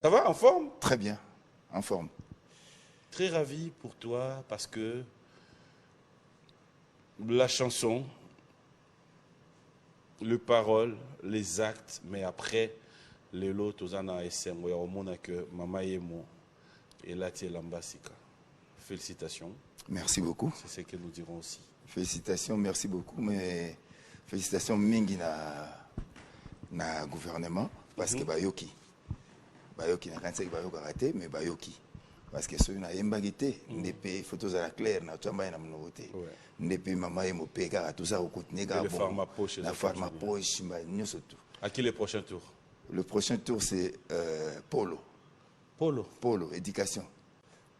Ça va, en forme? Très bien, en forme. Très ravi pour toi parce que la chanson, le parole, les actes, mais après, les lots, aux ana SM, au monde que Mama Yemo et Latie Lambasika. Félicitations. Merci beaucoup. C'est ce que nous dirons aussi. Félicitations, merci beaucoup, mais félicitations mingi na gouvernement parce que bayoki na kanisa bayoki raté mais bayoki parce que ceux na yembagité ndepé photos à la claire na tamba na mnoté ndepé Mama Yemo peka tout ça au continuer ga bon la pharma poche ba nyoso tout. À qui le prochain tour? Le prochain tour c'est Polo. Polo éducation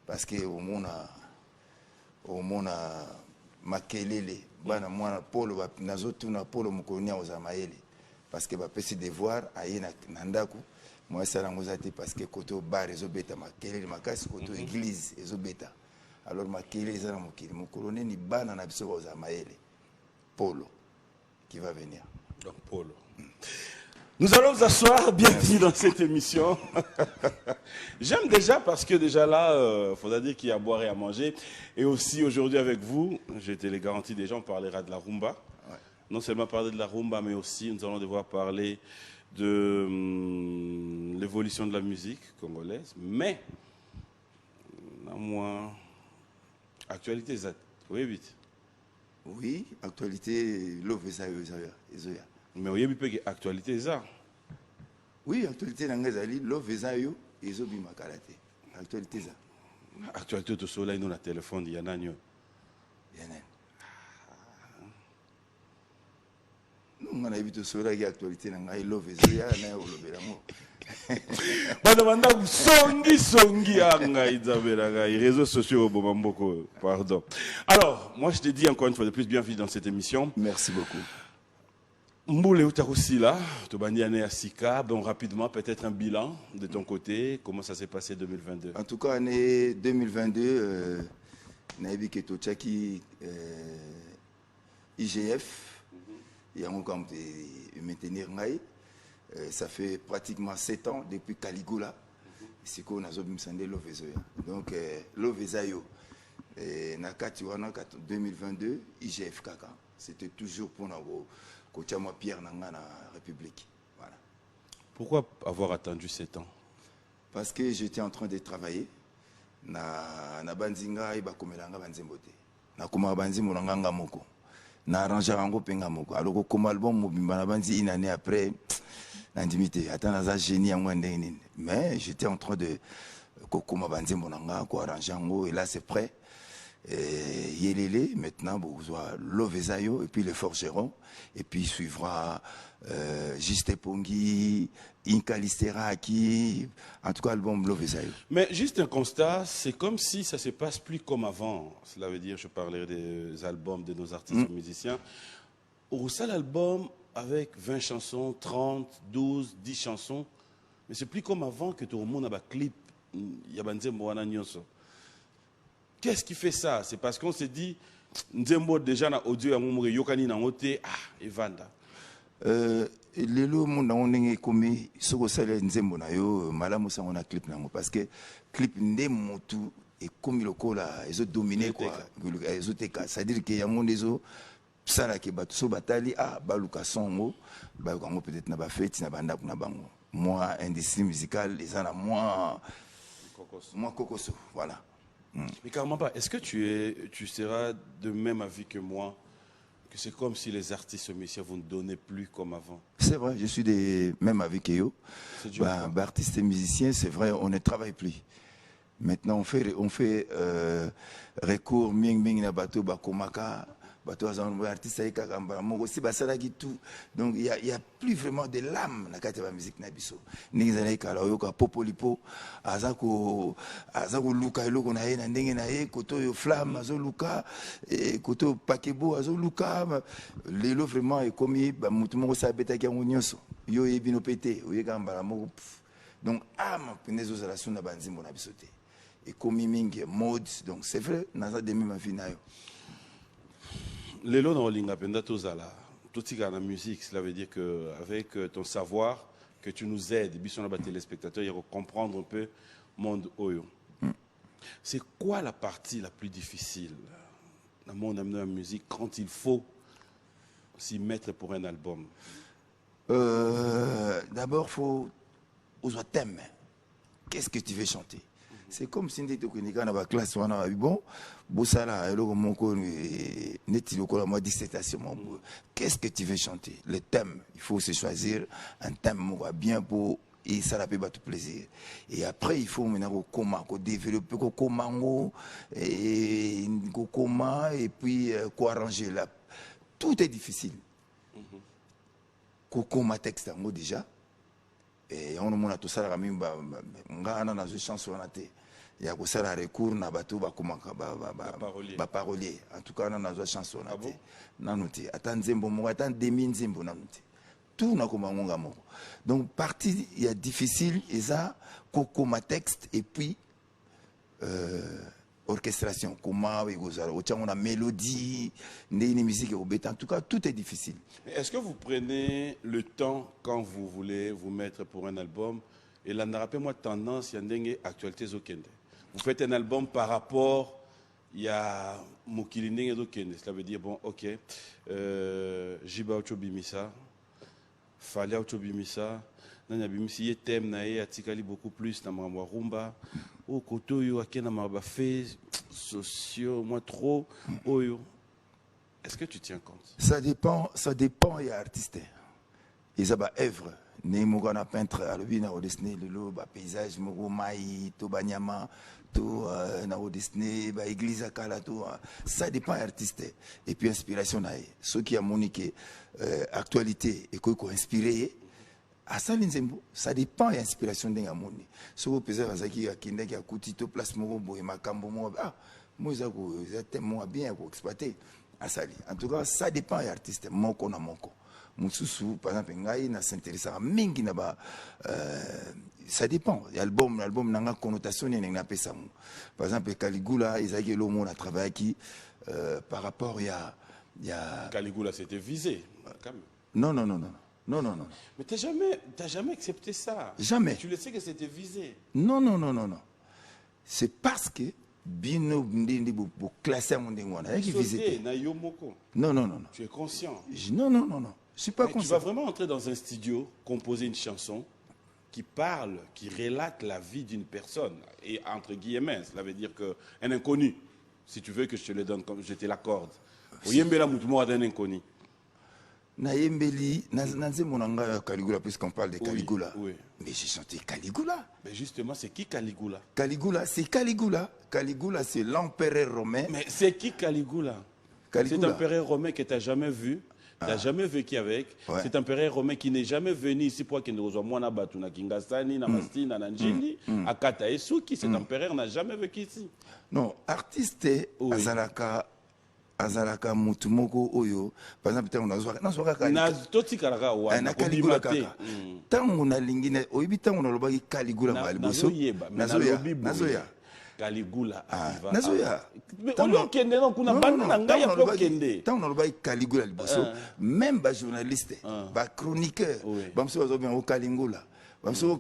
parce que au monde makelele bana mwana Polo nazotuna Polo mukonia ozamayele parce que ba pesi devoir aye na ndako moi sala ngozati parce que koto bar ezobeta makelele makasi koto église ezobeta alors makelele ezana mokili mukolone ni bana na biso ozamayele Polo qui va venir. Donc Polo. Nous allons nous asseoir, bienvenue dans cette émission. J'aime déjà parce que déjà là, faudra dire qu'il y a à boire et à manger. Et aussi aujourd'hui avec vous, j'ai été les garanties déjà, on parlera de la rumba. Ouais. Non seulement parler de la rumba, mais aussi nous allons devoir parler de l'évolution de la musique congolaise. Mais, moi, actualité, oui, vite. Oui, actualité, l'Ovesayo, Ezoya. Mais oui, il actualité ça. Oui, actualité n'angazali l'Ovesayo, Ezobi makalate. Actualité ça. Actualité de soleil nous la téléphone il y en a une. Nous on a vu tout cela qui actualité n'angai l'Ovesayo na olobelango. Madamanda songi anga izabela les réseaux sociaux au Bobamboko, pardon. Alors, moi je te dis encore une fois de plus bienvenue dans cette émission. Merci beaucoup. Mboule Outarosila, Tobaniane Asika, bon rapidement peut-être un bilan de ton côté, comment ça s'est passé 2022? En tout cas année 2022 Naibi Ketotchaki IGF il y a encore de maintenir ngai. Ça fait pratiquement 7 ans depuis Caligula. C'est qu'on a zobimsandé l'Ovesayo. Donc l'Ovesayo nakati wana 2022 IGF kaka. C'était toujours pour nous Kochama Pierre Nanga na République. Voilà. Pourquoi avoir attendu 7 ans? Parce que j'étais en train de travailler na banzinga iba komelanga banzembote. Na kuma banzimo nganga moko. Na arranger ngo penga moko. Alors comme album mobimba na banzi une année après l'intimité. Attends na génie en ndenge. Mais j'étais en train de kokoma banzimo nganga ko arranger ngo et là c'est prêt. Yelele, maintenant, l'Ovesayo, et puis le Forgeron, et puis suivra Juste Pongi, Inka Listeraki, en tout cas, l'album l'Ovesayo. Mais juste un constat, c'est comme si ça ne se passe plus comme avant. Cela veut dire, je parlerai des albums de nos artistes musiciens. Au sein de l'album, avec 20 chansons, 30, 12, 10 chansons, mais c'est plus comme avant que tout le monde a un clip, Yabanze Mwana Nyonso. Qu'est-ce qui fait ça? C'est parce qu'on s'est dit, Nzembo déjà na audio ya mumure yokani na ngote evanda. Lelo monde on ndenge komi soko sala Nzembo na yo malamu sango na clip nango parce que clip nde motu et komi lokola ezo dominer quoi ezo teka c'est à dire que ya monde ezo sala ke batu so batali baluka songo ba kango peut-être na ba fête na banda na bango moi industrie musicale les ana moi kokoso voilà. Mais carrément pas. Est-ce que tu seras de même avis que moi, que c'est comme si les artistes musiciens vous ne donnaient plus comme avant? C'est vrai, je suis de même avis que yo. Artistes et musiciens, c'est vrai, on ne travaille plus. Maintenant, on fait recours ming na bateau bakomaka. Artiste aussi tout. Donc il y a plus vraiment de l'âme dans la musique nabiso. Ningzana kala yoka popolipo azako luka eloko na ye na ndenge na ye koto yo flamme azo luka koto pakebo azo luka lelo vraiment est commis mutu moko sabeta ki nyonso yo ebino pété oyeka mbala moko. Donc âme penezo za la suna banzimbo na biso te. Et commis mingi mode donc c'est vrai naza demi ma vie na yo. Lelo na olinga penda tozala totika na musique, cela veut dire que avec ton savoir que tu nous aides, bisous nos téléspectateurs, ils comprendre un peu le monde Oyo. C'est quoi la partie la plus difficile dans le monde de la musique quand il faut s'y mettre pour un album? D'abord, il faut avoir thème. Qu'est-ce que tu veux chanter? C'est comme si tu étais dans la classe, bon, dissertation. Qu'est-ce que tu veux chanter? Le thème, il faut se choisir un thème bien pour et ça fait tout plaisir. Et après, il faut maintenant développer et puis arranger là. Tout est difficile. Comment texte déjà. Et on a tout ça, on a une chanson. Il y a un recours na bateau parolier. En tout cas, on a une chanson. Attends nzembo mo attends demi nzembo nanuti. Tout na koma ngonga moko. Donc partie il y a difficile et ça kokoma texte et puis orchestration comment on a mélodie, une musique en tout cas tout est difficile. Est-ce que vous prenez le temps quand vous voulez vous mettre pour un album et là rappelez-moi tendance il y a une actualité zokende. Vous faites un album par rapport il y a mokili ndenge zokende, cela veut dire bon OK Jiba Ochobimisa Falia Ochobimisa nanya bimisi thème na ye atikali beaucoup plus na mamwa rumba au kotoyo akena maba fait sociaux moi trop oyo. Est-ce que tu tiens compte? Ça dépend il y a artiste. Ils ont œuvre né mokana peintre à l'obina au dessiné le paysage moko mai to banyama to na au dessiné ba église akala to ça dépend artiste et puis inspiration na ceux qui a moniqué actualité et quoi inspiré à ça ça dépend de l'inspiration d'un amoni. Si vous pesez à qui a qui a coûté tout place moko et makambo mo moi ça tellement bien pour exploiter à ça. En tout cas ça dépend de l'artiste moko na moko. Mususu par exemple ngai na s'intéresser à mingi na ba ça dépend. L'album n'a connotation ni n'a pas ça. Par exemple Caligula Isaac Lomo a travaillé qui par rapport il y a Caligula c'était visé quand même. Non. Mais t'as jamais accepté ça. Jamais. Tu le sais que c'était visé. Non. C'est parce que bino ndindi pour classer mon dingwana qui visité. Non. Tu es conscient. Non. Je suis pas conscient. Tu vas vraiment entrer dans un studio, composer une chanson qui parle, qui relate la vie d'une personne et entre guillemets, cela veut dire que un inconnu. Si tu veux que je te le donne comme je te l'accorde. Oyembela mutumo d'un inconnu. Nayembeli, Nanze Monanga Caligula, puisqu'on parle de Caligula. Oui. Mais j'ai chanté Caligula. Mais justement, c'est qui Caligula? Caligula, c'est Caligula. Caligula, c'est l'empereur romain. Mais c'est qui Caligula? C'est un empereur romain que tu n'as jamais vu, tu n'as jamais vécu avec. Ouais. C'est un empereur romain qui n'est jamais venu ici pour qu'il nous rejoigne à Batuna, Kingasani, Namastina, Nanjili, à Kataesuki. Cet empereur n'a jamais vécu ici. Non, artiste, Azalaka mutumoko oyo par exemple on a totikalaka wana Caligula kaka tango na lingine oyibi tango na lobaki Caligula maliboso nazoya Caligula nazoya mais on okende non kuna banda ngai ya okende tango na lobaki Caligula liboso même ba journaliste ba chroniqueur bamso bazo bien au Caligula bamso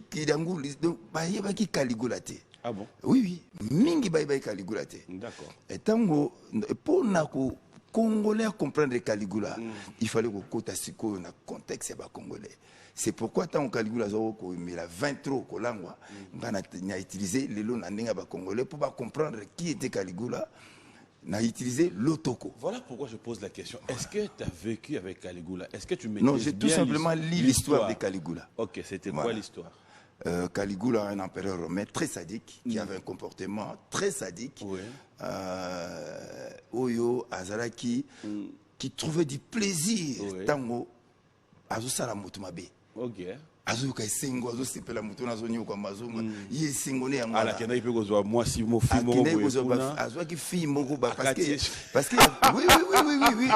kidanguli donc ba yebaki Caligula te. Ah bon? Oui. Mingi bye Caligula te. D'accord. Et tango pour na ko congolais comprendre Caligula, il fallait que kota siko na contexte ya ba congolais. C'est pourquoi tant Caligula zo ko mais la 20 trop ko langwa ngana na utiliser les lots na ndenga ba congolais pour pas comprendre qui était Caligula. N'a utilisé l'otoko. Voilà pourquoi je pose la question. Est-ce que tu as vécu avec Caligula? Est-ce que tu maîtrises Non, j'ai tout simplement lu l'histoire de Caligula. OK, c'était quoi l'histoire? Caligula, un empereur romain très sadique, qui avait un comportement très sadique. Oui. Oyo Azalaki, qui trouvait du plaisir. Tango, Azo Salamotumabe. Ok. Azo Kaisengo, Azo Sepela Mutuna Zonyo Kamazonga. Yi Singone Yanga. Ala Kena Ipe Gozo, moi si mon film Mogo. Azo qui fille Mogo, parce que. Oui.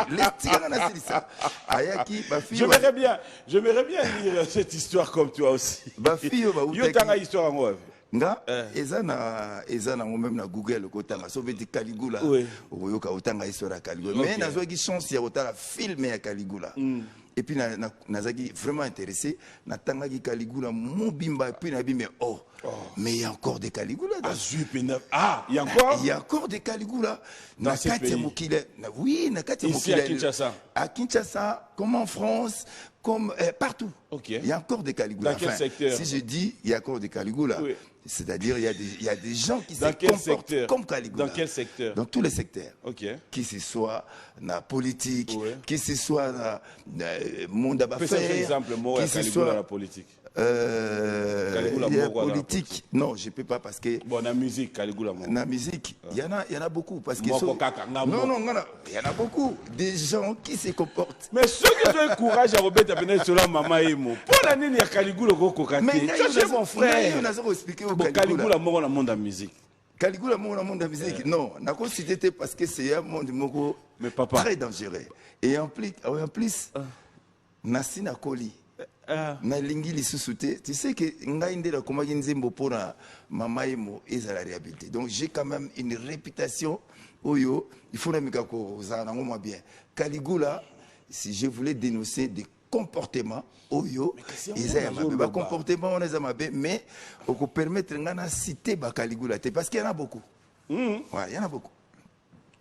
Les tigres na ça. Ayaki, ma fille. J'aimerais bien lire cette histoire comme toi aussi. Ma fille, yo tanga histoire en moi. Nga ezana même na Google ko tanga so veti Caligula oyoka otanga histoire ya Caligula mais nazo ki chance ya otala film ya Caligula Et puis nazaki vraiment intéressé natangaki Caligula mobimba puis na bimé oh mais il y a encore des Caligula il y a encore il y a encore des Caligula dans ce pays. Oui, ici à Kinshasa. À Kinshasa, comme en France, comme partout. Okay. Il y a encore des Caligula. Dans quel secteur? Si je dis il y a encore des Caligula, oui. C'est-à-dire il y a des gens qui se comportent comme Caligula. Dans quel secteur? Dans tous les secteurs. Okay. Qui ce soit dans la politique, oui. Qui ce soit dans le monde d'affaires. Par exemple, moi, Caligula dans la politique. La politique, non, je ne peux pas parce que... Bon, la musique, Caligula. La musique, il y en a beaucoup. Parce que non, il y en a beaucoup. Des gens qui se comportent. Mais ceux qui ont le courage à remettre à sur la maman Emo, pour l'année, il y a Caligula qui a mais c'est mon frère. Caligula, moi, dans le monde de la musique. Caligula, moi, dans le monde de la musique. Non, je n'ai cité parce que c'est un monde très dangereux. Et en plus, Nassina Koli. Na lingi lisusu te, tu sais que ngai ndela komaki nzembo pona mama emo eza la réhabilité. Donc j'ai quand même une réputation oyo, il faut na mikako zana ngoma bien. Caligula, si je voulais dénoncer des comportements oyo, eza ya mabe ba comportement on eza mabe, mais on peut permettre ngana citer ba Caligula te parce qu'il y en a beaucoup. Ouais, il y en a beaucoup.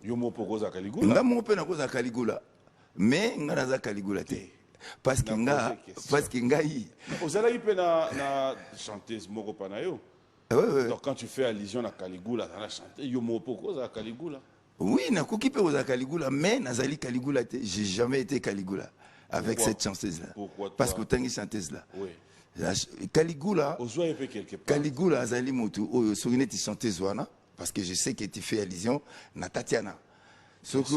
Yo mo pokoza Caligula. Nga mo pe na koza Caligula, mais ngana za Caligula te. Parce que ngai ozala ipe na chanteuse moko panayo. Donc quand tu fais allusion à Caligula dans la chanteuse yo mopoko za Caligula. Oui, na koki pe za Caligula mais nazali Caligula te, j'ai jamais été Caligula avec pourquoi? Cette chanteuse là. Pourquoi parce que tangi chanteuse là. Oui. Caligula Caligula azali mutu oyo sokineti chanteuse wana parce que je sais que tu fais allusion na Tatiana. Parce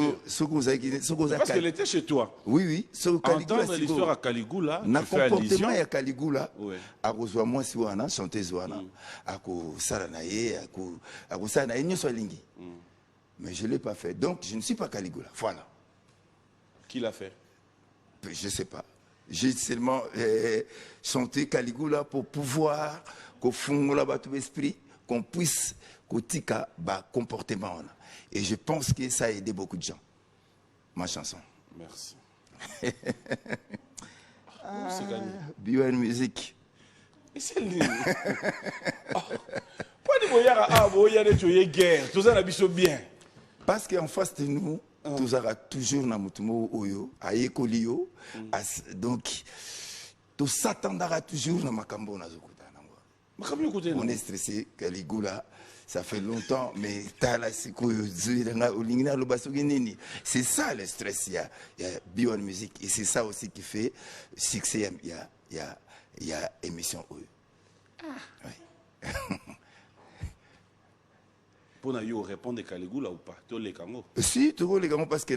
qu'elle était chez toi. Oui. Entendre l'histoire à Caligula, na comportement ya Caligula, a reçoit moi si wana chanteuse wana, ako sala na ye, ako sala na ye nyoso lingi. Mais je l'ai pas fait. Donc je ne suis pas Caligula. Voilà. Qui l'a fait? Je sais pas. J'ai seulement chanté Caligula pour pouvoir qu'on fongola ba tout esprit, qu'on puisse kotika ba comportement wana. Et je pense que ça a aidé beaucoup de gens. Ma chanson. Merci. BON Music. Et c'est lui. Pourquoi tu guerre? Tout ça, on bien. Parce qu'en face de nous, tout aura toujours na mutumo oyo, ayekolio. Donc, tout s'attendra toujours na makambo na zokuta. On est stressé, Caligula. Ça fait longtemps, mais c'est ça le stress. Il y a BON Music et c'est ça aussi qui fait succès. Il y a émission. Pour nous répondre à Caligula ou pas? Si, tu les Kango parce que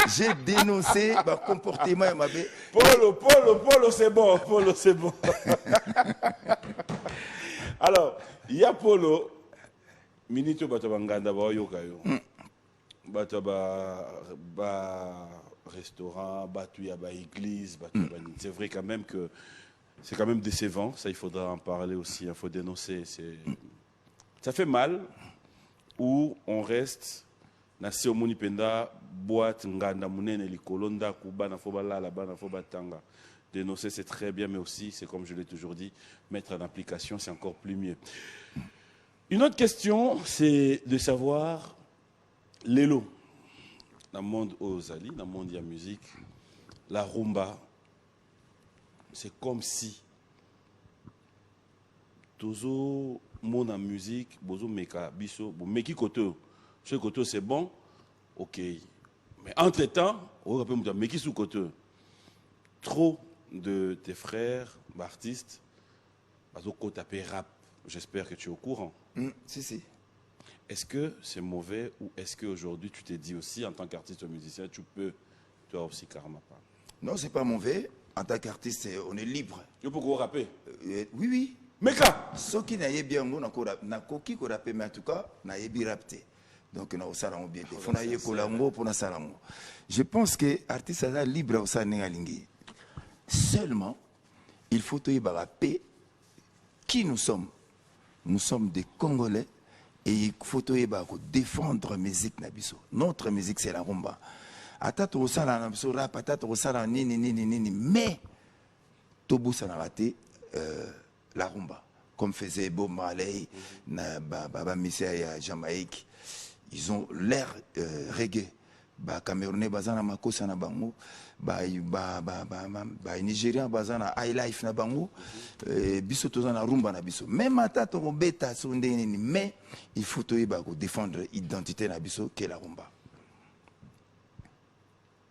j'ai dénoncé ma comportement. Polo, c'est bon. Polo, c'est bon. Alors, il y a Polo, Minito Batabanganda, Bayokayo, Bataba restaurant, Batuyaba église, c'est vrai quand même que c'est quand même décevant, ça il faudra en parler aussi, il faut dénoncer. Ça fait mal où on reste, Nasi Omoni Penda, boîte, Nganda Munene, Likolonda, Kubana, Fobala, Labana, Fobatanga. Dénoncer, c'est très bien, mais aussi, c'est comme je l'ai toujours dit, mettre en application, c'est encore plus mieux. Une autre question, c'est de savoir l'élo. Dans le monde aux Ali, dans le monde de la musique, la rumba, c'est comme si Tozo, mon en musique, Bozo Meka, Biso, Meki Koto, ce Koto c'est bon, ok. Mais entre-temps, on rappelle Meki sous Koto. Trop de tes frères, artistes, Bazoko tapé rap. J'espère que tu es au courant. Si. Est-ce que c'est mauvais ou est-ce qu'aujourd'hui tu t'es dit aussi en tant qu'artiste musicien, tu peux, toi aussi, karma pas? Non, c'est pas mauvais. En tant qu'artiste, on est libre. Tu peux rapper? Oui. Mais quand? Ce qui n'a bien, n'a koki ko rapper, mais en tout cas, n'a pas rapté. Donc, on a salango bien. Il faut naïe kolango pour na salango. Je pense que l'artiste est libre au Sanégalingi. Seulement, il faut te rapper qui nous sommes. Nous sommes des Congolais et il faut te défendre la musique Nabiso. Notre musique, c'est la rumba. ata tokosala na biso rap ata tokosala nini mais tobosana te la rumba comme faisait Bob Marley na baba misia ya Jamaïque. Ils ont l'air reggae. Ba Camerounais bazana makosa na bango, ba Nigérian bazana high life na bango, biso tozana rumba na biso. Même ata to beta so ndeni, mais il faut toyeba ko défendre identité na biso que la rumba.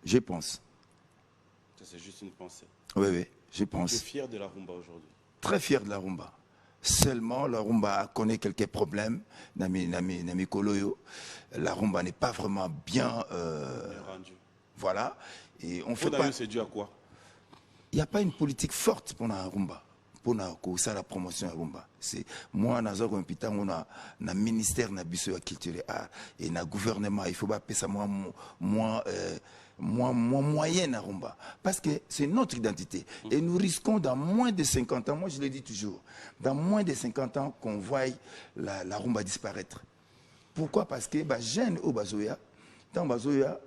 Je pense. C'est juste une pensée. Oui, je pense. Tu es fier de la rumba aujourd'hui? Très fier de la rumba. Seulement, la rumba connaît quelques problèmes. Nami Koloyo. La rumba n'est pas vraiment bien. Voilà. Et on fait pas. C'est dû à quoi? Il n'y a pas une politique forte pour la rumba. Pour la promotion de la rumba. C'est moi, on a un ministère de la culture et art et un gouvernement. Il faut pas payer ça moins moyenne à rumba. Parce que c'est notre identité. Et nous risquons dans moins de 50 ans, moi je le dis toujours, dans moins de 50 ans qu'on voie la rumba disparaître. Pourquoi? Parce que jeune au bazoya, tant bazoya,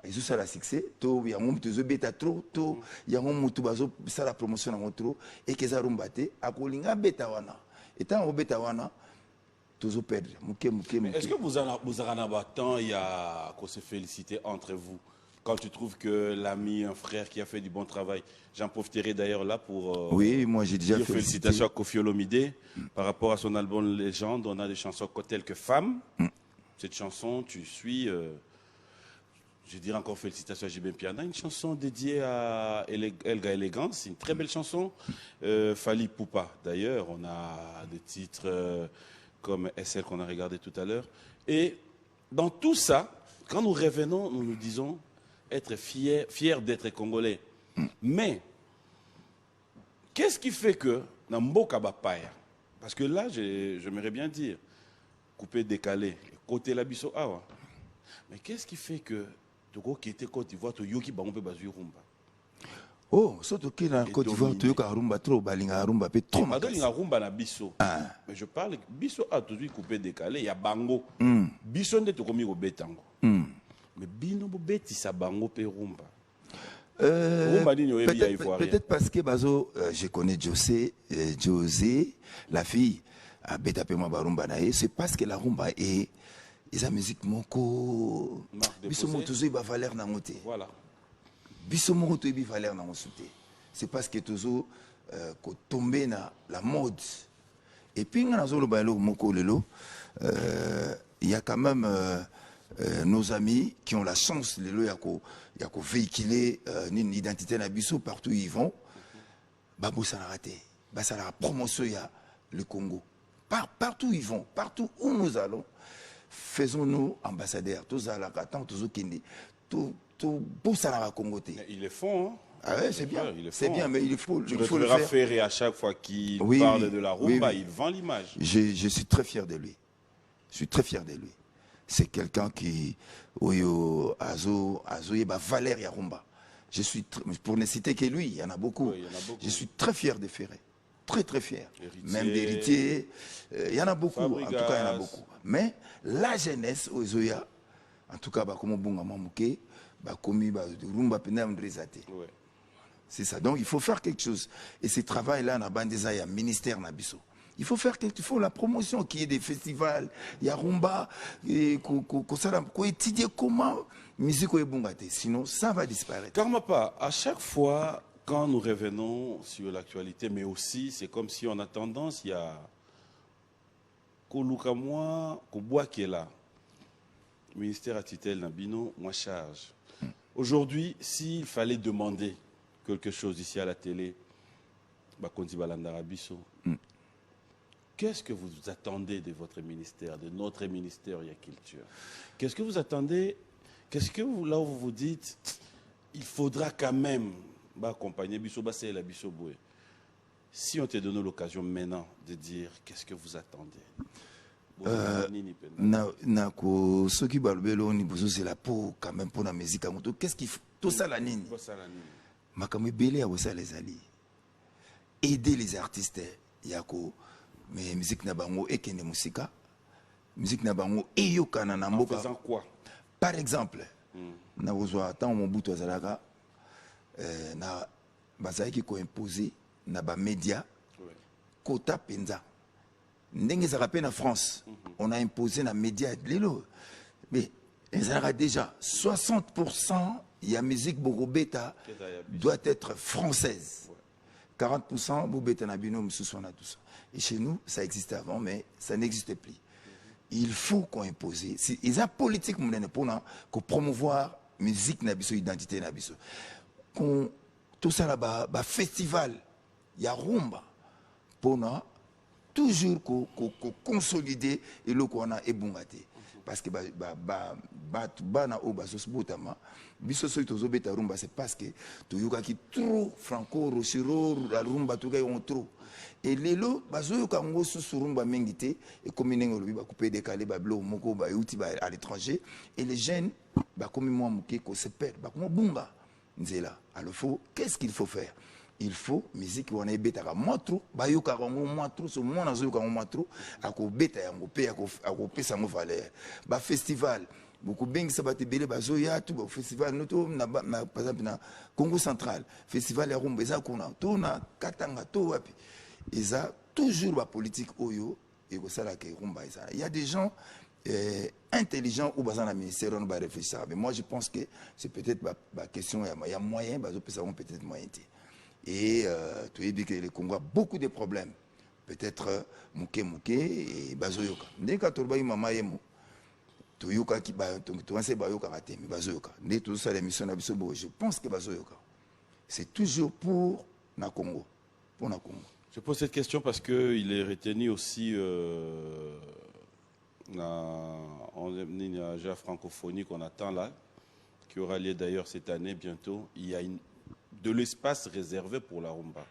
ils ont ça la succès, il y a un monde qui bêta trop, il y a un monde qui ça la promotion trop, et que ça rumba te, à kolinga bêta wana. Et tant au bêta wana, toujours perdre. Est-ce que vous en avez tant il y a qu'on se féliciter entre vous quand tu trouves que l'ami, un frère qui a fait du bon travail? J'en profiterai d'ailleurs là pour oui, moi j'ai déjà dire félicitations à Koffi Olomide par rapport à son album Légende. On a des chansons telles que Femme. Cette chanson, tu suis, je dirais encore félicitations à JB Piana, une chanson dédiée à Elga Elegance, une très belle chanson. Fali Poupa d'ailleurs, on a des titres comme SL qu'on a regardé tout à l'heure. Et dans tout ça, quand nous revenons, nous nous disons être fiers d'être Congolais. Mais, qu'est-ce qui fait que, dans Mboka Bapaya, parce que là, j'aimerais bien dire, coupé, décalé, côté Labiso Awa, mais qu'est-ce qui fait que, Togo qui était Côte d'Ivoire, tu yoki bangompe bazu rumba? Oh, surtout qu'il a Côte d'Ivoire, tu as rumba trop, balinga rumba peut trop. Balinga rumba na biso. Mais je parle biso a toujours coupé décalé, il y a bango. Biso nde to komi ko betango. Mais bino bo beti sa bango pe rumba. Peut-être parce que bazo je connais José, la fille a beta pe moi rumba na, c'est parce que la rumba est la musique moko biso motozo ba valeur na ngote. Voilà. C'est parce que toujours tombé dans la mode. Et puis, il y a quand même nos amis qui ont la chance de véhiculer une identité partout où ils vont. Ça a raté. Ça a promotion le Congo. Partout où ils vont, partout où nous allons, faisons-nous ambassadeurs. Tous à la ils le font, hein? Ah ouais, c'est bien. C'est bien, mais il faut le faire. Ferré à chaque fois qu'il parle de la rumba, il vend l'image. Je suis très fier de lui. Je suis très fier de lui. C'est quelqu'un qui Azo Valérie Rumba. Je suis pour ne citer que lui, il y en a beaucoup. Oui, il y en a beaucoup. Je suis très fier de Ferré. Très très fier. Héritier, même d'héritier. Il y en a beaucoup. Fabrigas. En tout cas, il y en a beaucoup. Mais la jeunesse au Zoya, en tout cas, comme Bunga Mamouké, rumba ouais. C'est ça. Donc il faut faire quelque chose. Et ce travail-là, il y a un ministère Nabiso. Il faut faire quelque chose. Il faut la promotion qui est des festivals. Il y a rumba. Il faut étudier comment musique est bongate. Sinon, ça va disparaître. Karmapa, à chaque fois, quand nous revenons sur l'actualité, mais aussi, c'est comme si on a tendance, il y a Kolukamwa, Koboa qui est là. Ministère à tutelle Nabino, moi charge. Aujourd'hui, s'il fallait demander quelque chose ici à la télé, qu'est-ce que vous attendez de votre ministère, de notre ministère de la Culture? Qu'est-ce que vous attendez? Qu'est-ce que vous, là où vous vous dites, il faudra quand même accompagner Bisso Bassé et la Bisso Boué? Si on te donne l'occasion maintenant de dire, qu'est-ce que vous attendez? Ceux qui c'est la peau quand même pour la musique. Qu'est-ce qu'il faut? Tout ça la nini. Aider les artistes. Yako, mais musique nabango et kene musika. Musique nabango et yokana na en faisant quoi? Par exemple, na ozwa tant Mobutu azalaka na bazalaki ko imposer na ba média quota penza. Ndenge ça rappelle en France, on a imposé na média lelo. Mais ezalaka déjà 60% ya musique bogobeta doit être française. 40% bobeta na bino msusu na tout ça. Et chez nous, ça existait avant, mais ça n'existe plus. Il faut qu'on impose. Ils ont politique pour promouvoir musique na biso, identité na biso. Tout ça là-bas, festival, il y a rumba pour toujours consolider et le qu'on a ébongate. Parce que na obasos botama biso so itozo beta rumba, c'est parce que to yoka ki trop franco rochero la rumba to ga on trop. Et lelo bazoyoka ngo susu rumba mengite et comme nengo lobi ba couper décaler ba blo moko ba yuti ba à l'étranger et les jeunes ba comme moi muke ko se perd ba comme bunga nzela. Alors qu'est-ce qu'il faut faire? Il faut musique on est beta moi trop ba yoka ngo moi trop so moi nazo yoka moi trop ako beta yango pe ako pesa ngo valeur ba festival beaucoup bien ça va te belé bazo ya tout ba festival noto na par exemple na Congo central festival ya rumba za kuna to na katanga to wapi eza toujours la politique oyo et ça là que rumba ça il y a des gens intelligents ou dans le ministère on va réfléchir mais moi je pense que c'est peut-être la question il y a moyen bazo peut-être moyen et tu as dit que le Congo a beaucoup de problèmes peut-être muke et bazoyoka ndeka torba mama yemo toyoka ki ba to anse bayoka raté mais bazoyoka ndé tout ça l'émission na biso bo je pense que bazoyoka c'est toujours pour na Congo pour na Congo. Je pose cette question parce qu'il est retenu aussi en la francophonie qu'on attend là, qui aura lieu d'ailleurs cette année bientôt. Il y a de l'espace réservé pour la rumba.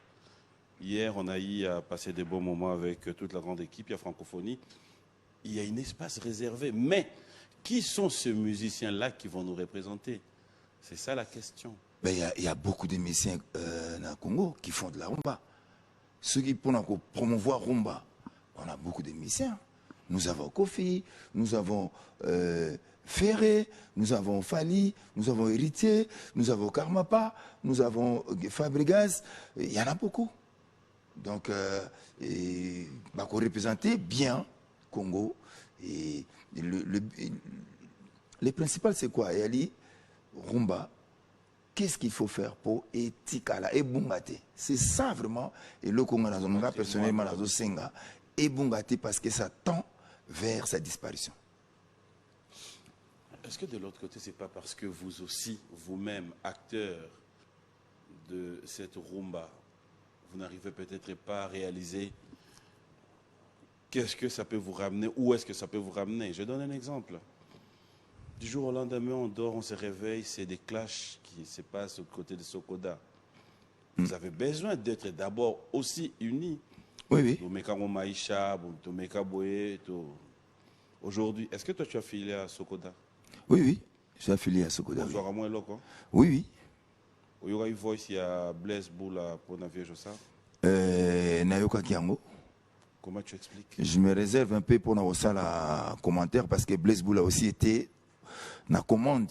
Hier, on a eu à passer des bons moments avec toute la grande équipe, il y a francophonie. Il y a un espace réservé. Mais qui sont ces musiciens-là qui vont nous représenter? C'est ça la question. Il y a beaucoup de musiciens au Congo qui font de la rumba. Ceux qui pour promouvoir rumba, on a beaucoup de musiciens. Nous avons Kofi, nous avons Ferré, nous avons Fali, nous avons Héritier, nous avons Karmapa, nous avons Fabregas. Il y en a beaucoup. Donc, il faut représenter bien Congo. Et le principal, c'est quoi? Yali, rumba. Qu'est-ce qu'il faut faire pour etikala et bungate? C'est ça vraiment. Et le Congo, personnellement, et bungate parce que ça tend vers sa disparition. Est-ce que de l'autre côté, c'est pas parce que vous aussi, vous-même, acteurs de cette rumba, vous n'arrivez peut-être pas à réaliser qu'est-ce que ça peut vous ramener, où est-ce que ça peut vous ramener? Je donne un exemple. Du jour au lendemain, on dort, on se réveille, c'est des clashs qui se passent au côté de Sokoda. Vous avez besoin d'être d'abord aussi unis. Oui, oui. Aujourd'hui, est-ce que toi tu as affilié à Sokoda? Oui, oui. Je suis affilié à Sokoda. Oui, oui. Il y aura une voix ici à Blaise Boula pour Navier Jossa. Nayoka Kiango. Comment tu expliques? Je me réserve un peu pour la commentaire parce que Blaise Boula aussi était na commande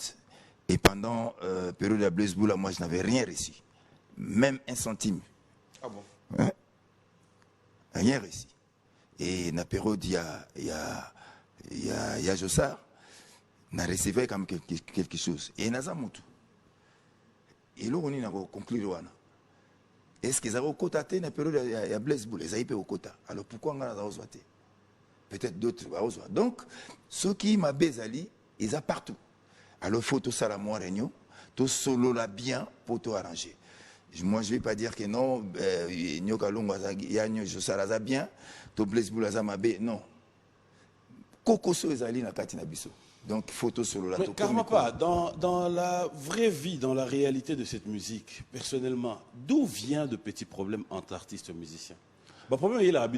et pendant la période de Blaise Boula, moi je n'avais rien reçu, même un centime. Ah bon? Hein? Rien reçu. Et dans la période il y a Jossard, on a reçu quand même quelque chose. Et Nazamutu. Et là on a conclu. Est-ce qu'ils avaient au quota dans la période il y a Blaise Boula, ils avaient au quota. Alors pourquoi on a osé? Peut-être d'autres. Donc ceux qui m'a bezali, ils ont partout. Alors il faut tout ça la moi réunion, tout solo là bien pour tout arranger. Moi je ne vais pas dire que non, Nyoka Lunga Yanyo Josaraza bien, tout Blaise Boula Mabe, non. Kokoso ezali na kati na biso. Donc il faut tout solo là. Mais carrément pas, dans la vraie vie, dans la réalité de cette musique, personnellement, d'où vient de petits problèmes entre artistes et musiciens? Le problème est là,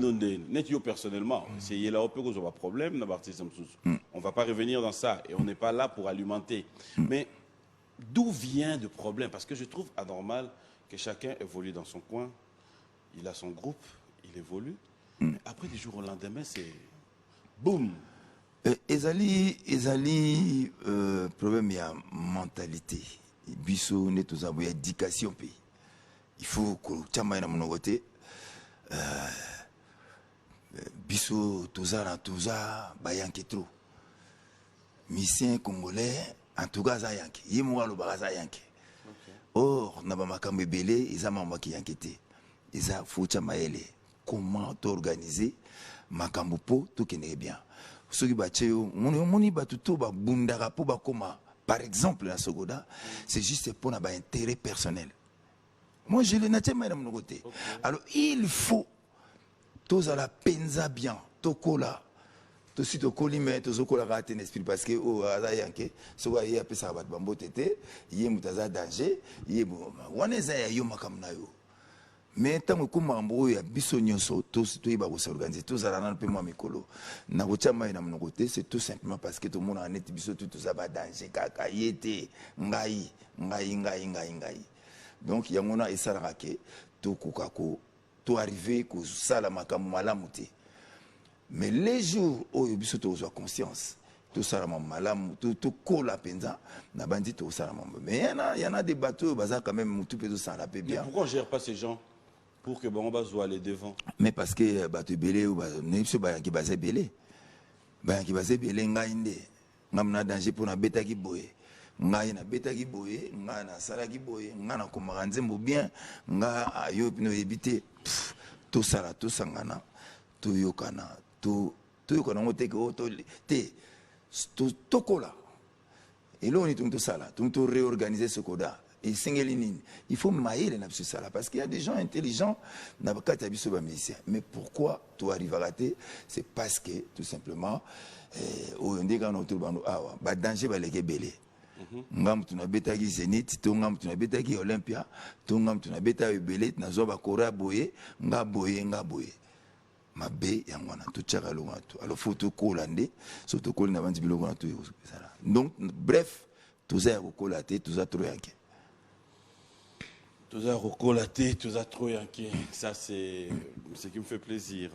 personnellement. C'est là où on a un problème dans l'artiste. On ne va pas revenir dans ça et on n'est pas là pour alimenter. Mais d'où vient le problème? Parce que je trouve anormal que chacun évolue dans son coin. Il a son groupe, il évolue. Mais après, du jour au lendemain, c'est boum. ezali problème ya mentalité biso ne tozabo ya éducation pe il faut ko chama na monoko te biso toza bayanke trop musicien congolais en tout cas za yanke yemo aloba za yanke or na ba makambo ebele eza mambo ki yanke te eza faut chama ele comment t'organiser makambo po tout kene bien soki batio moni batuto ba bundaka po bakoma par exemple na Sogoda c'est juste pour na ba intérêt personnel. Moi je le natie même de côté. Alors il faut tous à la penza bien tokola to si tokoli mais to zokola raté esprit parce que o aza yanke so ya pesa bat bambo tete yé mutaza danger yé bon wana za ya yo makamna yo. Mais tant que mambo ya biso nyonso tous to iba ko s'organiser tous ala na pe moi mikolo na ko chama na mon côté c'est tout simplement parce que tout le monde en est biso tout ça ba danger kaka yete ngai donc yangona esala ke to kokako to arriver ko sala makambo malamu te mais les jours où biso to zo conscience tout ça malamu tout kola penza na bandi to sala mambo mais il y en a des bateaux baza quand même tout peut ça la bien. Mais pourquoi on gère pas ces gens pour que bon on va aller devant? Mais parce que bateau belé ou ne ba ki bazé belé ngai ndé ngamna danger pour na beta ki boye ngai na beta ki boye ngai na sala ki boye ngai na komaka nzembo bien ngai ayo no éviter tout ça tout sangana tout yokana tout yokana ngote ko te tout kola et là on est tout ça là tout réorganiser ce coda et singelinine il faut mailler na ça là parce qu'il y a des gens intelligents na bakata biso ba musicien mais pourquoi tout arrive à rater c'est parce que tout simplement au ndeka no tout bando awa ba danger ba leke belé ngam tuna betaki Zénith to ngam tuna betaki Olympia to ngam tuna betaki belé na zo ba kora boye nga boye mabe yangwana to tchaka longa to alors faut to kolande so to kolina bandi biloko na to ça donc bref tout ça kokolaté tout ça trop yanké tout ça recolaté tout ça trop yanké ça c'est ce qui me fait plaisir.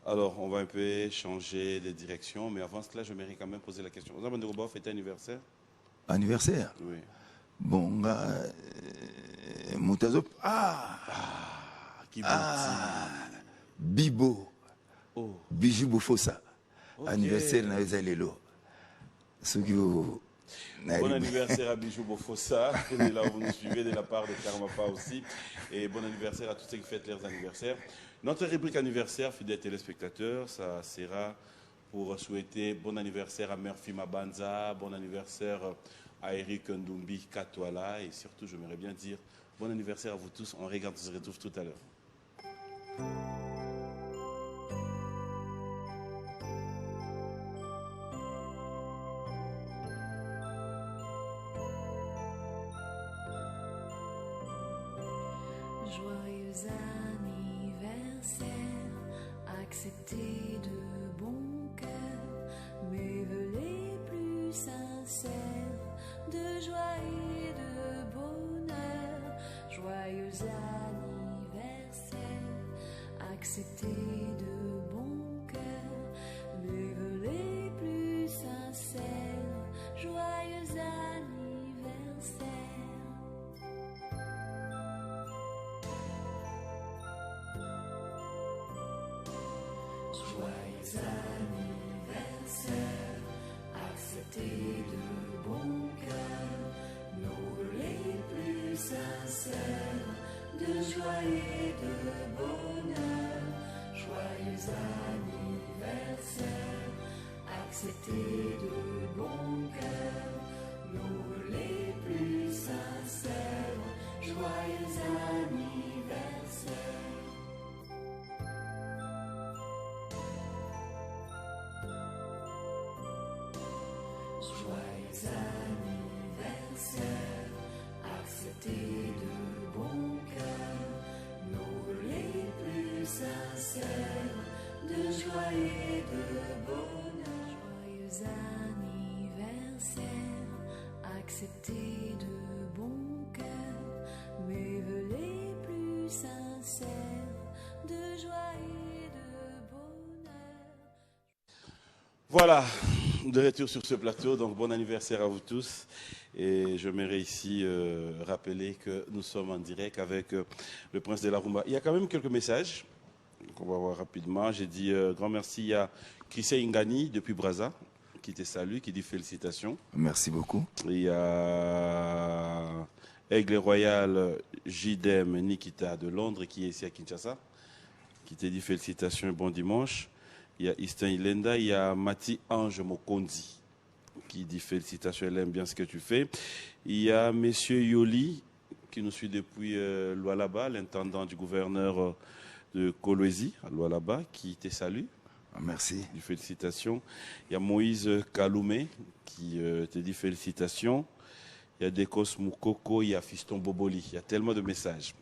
Alors on va un peu changer de direction mais avant cela je m'aimerais quand même poser la question. Vous avez un fêté anniversaire? Anniversaire? Oui. Bon Moutazo qui Bibo. Oh. Bijou Bofosa. Okay. Anniversaire na Ezalelo. Bon anniversaire à Bijou Bofosa, là où vous nous suivez de la part de Karmapa aussi. Et bon anniversaire à tous ceux qui fêtent leurs anniversaires. Notre rubrique anniversaire, fidèles téléspectateurs, ça sera pour souhaiter bon anniversaire à Murphy Mabanza, bon anniversaire à Eric Ndumbi Katwala et surtout, j'aimerais bien dire bon anniversaire à vous tous. On regarde, on se retrouve tout à l'heure. Joyeux anniversaire, acceptez de bon cœur mes vœux les plus sincères de joie et de bonheur. Joyeux anniversaire, acceptez de bon cœur mes vœux les plus sincères. Joyeux anniversaire. Joyeux anniversaire, acceptez de bon cœur nos vœux les plus sincères de joie et de bonheur. Joyeux anniversaire, acceptez de bon cœur nos vœux les plus sincères. Joyeux anniversaire. Joyeux anniversaire, acceptez de bon cœur nos vœux les plus sincères de joie et de bonheur. Joyeux anniversaire, acceptez de bon cœur mes vœux les plus sincères de joie et de bonheur. Voilà, de retour sur ce plateau, donc bon anniversaire à vous tous. Et je m'aimerais ici rappeler que nous sommes en direct avec le prince de la rumba. Il y a quand même quelques messages qu'on va voir rapidement. J'ai dit grand merci. Il y a Christian Ingani depuis Brazza qui te salue, qui dit félicitations. Merci beaucoup. Il y a Aigle Royal Jidem Nikita de Londres qui est ici à Kinshasa, qui te dit félicitations et bon dimanche. Il y a Istin Ilenda, il y a Mati Ange Mokondi qui dit félicitations, elle aime bien ce que tu fais. Il y a Monsieur Yoli qui nous suit depuis Lualaba, l'intendant du gouverneur de Kolwezi à Lualaba, qui te salue. Merci. Félicitations. Il y a Moïse Kaloumé qui te dit félicitations. Il y a Dekos Moukoko, il y a Fiston Boboli. Il y a tellement de messages.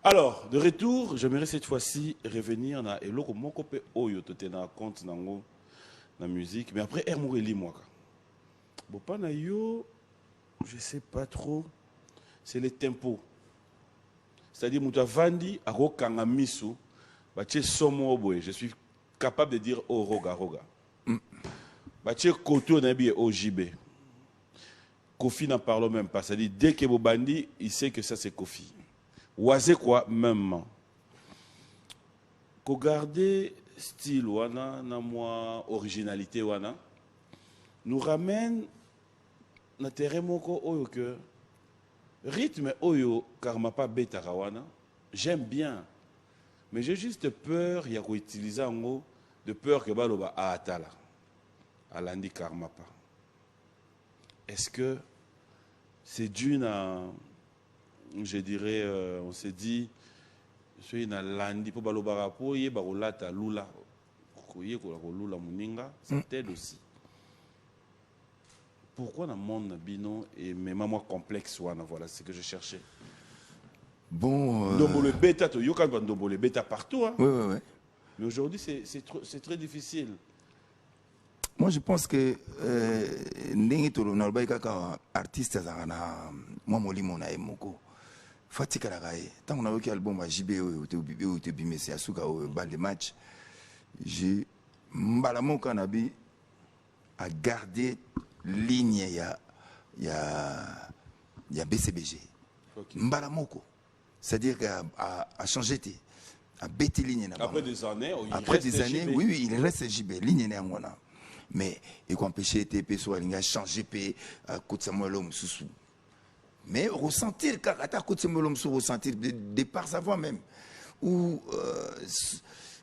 Alors, de retour, j'aimerais cette fois-ci revenir na eloko moko pe oyo tote na compte nango na musique, mais après Hermoureli moi. Bon pas na yo, je sais pas trop, c'est les tempos. C'est-à-dire muta vandi ako kanga misu, bache somo boy, je suis capable de dire oh roga roga. Bache koto na bi OJB. Kofi n'en parle même pas, c'est-à-dire dès que Bobandi, il sait que ça c'est Kofi. Oisé quoi même. Ko garder style wana na moi originalité wana nous ramène na terrain moko oyo que rythme oyo karma pas beta wana j'aime bien mais j'ai juste peur ya ko utiliser ngo de peur que baloba atala alandi karma pas. Est-ce que c'est dû à je dirais, on s'est dit, je suis dans l'andi pour balobara pour y barolata lula, koye ko lula muninga, ça t'aide aussi. Pourquoi dans le monde bino et même moi complexe voilà ce que je cherchais. Bon. Ndombolo bêta to yoka ndombolo bêta partout hein. Oui. Mais aujourd'hui c'est très difficile. Moi, je pense que ndenge to na baika ka artiste za na moi molimo na emoko. Fatika la gaye. Tant qu'on a eu album à JB ou te bimesi asuka au bal de match, j'ai mbalamo kanabi a gardé ligne ya BCBG. Okay. Mbalamoko. C'est-à-dire qu'à changer à bêter ligne. Après des années, oui, il reste JB ligne na ngona. Mais il faut empêcher TP soit il a changé P à côté Samuel Homme sous. Mais ressentir car à côté Samuel Homme sous ressentir de par sa voix même ou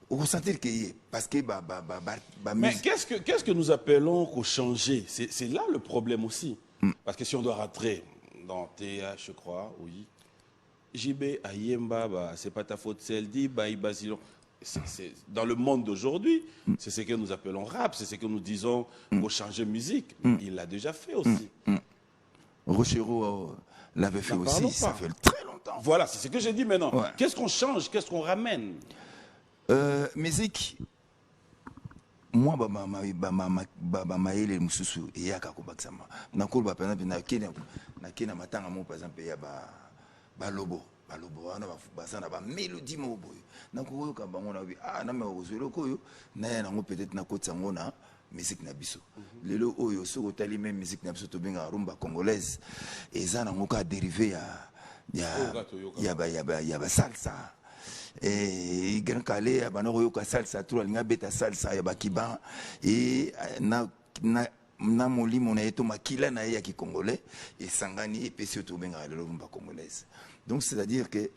ressentir que parce que mais qu'est-ce que nous appelons qu'on changer, c'est là le problème aussi. Parce que si on doit rentrer dans TH je crois oui JB Ayemba c'est pas ta faute celle dit Basilon. Dans le monde d'aujourd'hui, c'est ce que nous appelons rap, c'est ce que nous disons pour changer musique. Il l'a déjà fait aussi. Rochero l'avait fait aussi, ça fait très longtemps. Voilà, c'est ce que j'ai dit maintenant. Ouais. Qu'est-ce qu'on change, qu'est-ce qu'on ramène? Musique, moi, maele mususu et yaka kobaksama. Nakolba par exemple na kena matanga mo par exemple ya ba lobo. Balobo wana basana ba mélodie mo boyo nako ka bango na bi na me ozelo koyo na ya nango peut-être na kotsa ngona musique na biso lelo oyo soko tali même musique na biso to benga rumba congolaise eza nango ka dérivé ya ba salsa et grand calé ya bana koyo ka salsa tout alinga beta salsa ya bakiba et na molimo na eto makila na ya ki congolais et sangani et pesi to benga lelo rumba congolaise. Donc c'est-à-dire que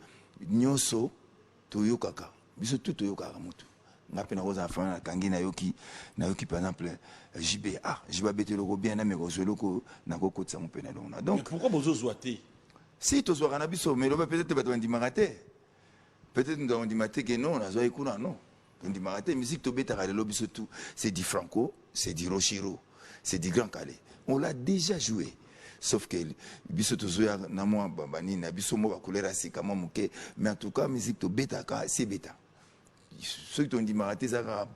nyoso toyokaka biso tout toyokaka mutu ngapena koza afana na kangi na yoki par exemple JB jiba betelo bien na meko zoloko na kokotsa mupena donc mais pourquoi bozo zoité si to zo kana biso mais peut-être bato ndimaraté peut-être nous avons dit que non na zo ikuna non ndimaraté musique to betaka le biso tout c'est du Franco c'est du Rochiro c'est du Grand Calais on l'a déjà joué. Sauf que biso tozoya na moi babani na biso mo ba couleur sika mo muke mais en tout cas musique to beta ka c'est beta ceux qui ont dit maraté ça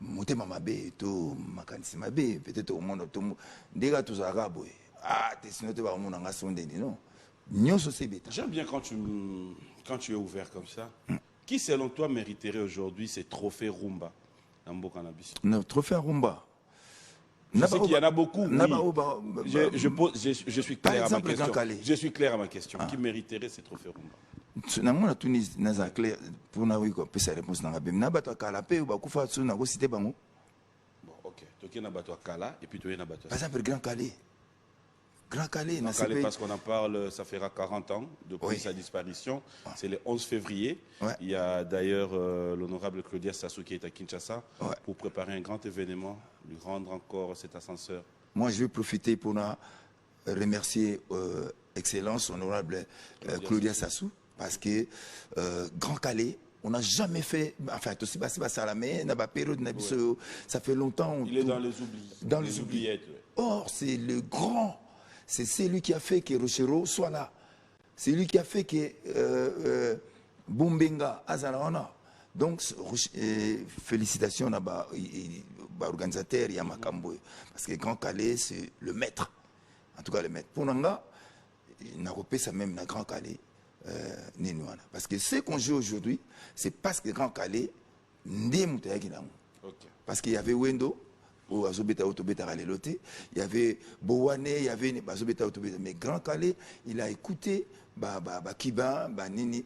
motema mabe to makanisi mabe peut-être au monde to ndega to za rabo te sinon te ba mo na sonde non nyoso c'est beta. J'aime bien quand tu es ouvert comme ça. Qui selon toi mériterait aujourd'hui ces trophées rumba na mboka na biso. Non, trophée à Rumba. Je sais qu'il y en a beaucoup. Oui. Je suis Par clair à ma exemple, Grand question. Calais. Je suis clair à ma question. Qui mériterait ces trophées Rumba? Na mona Tunis naza clair pour na wiko pesa réponse na ngabem na bato kala pe ba kufa tsu na ko cité bango. Bon, OK. Toki na bato Kala et puis toki na bato. Par exemple Grand Calais. Grand Calais, Grand Calais, parce qu'on en parle, ça fera 40 ans depuis sa disparition. C'est le 11 février. Ouais. Il y a d'ailleurs l'honorable Claudia Sassou qui est à Kinshasa pour préparer un grand événement, lui rendre encore cet ascenseur. Moi, je vais profiter pour remercier Excellence, honorable Claudia Sassou, parce que Grand Calais, on n'a jamais fait, enfin, tout ça, mais ça fait longtemps. Il est dans les oublis. Dans les oubliettes. Or, c'est le grand, c'est lui qui a fait que Rochero soit là. C'est lui qui a fait que Bumbenga Azalawana. Donc, félicitations à l'organisateur Yamakambo. Parce que Grand Calais, c'est le maître. En tout cas, le maître. Pour Nanga, il n'a pas ça même dans Grand Calais. Parce que ce qu'on joue aujourd'hui, c'est parce que Grand Calais, parce qu'il y avait Wendo, il y avait Bowane, il y avait mais Grand Calais, il a écouté Kiba, Nini,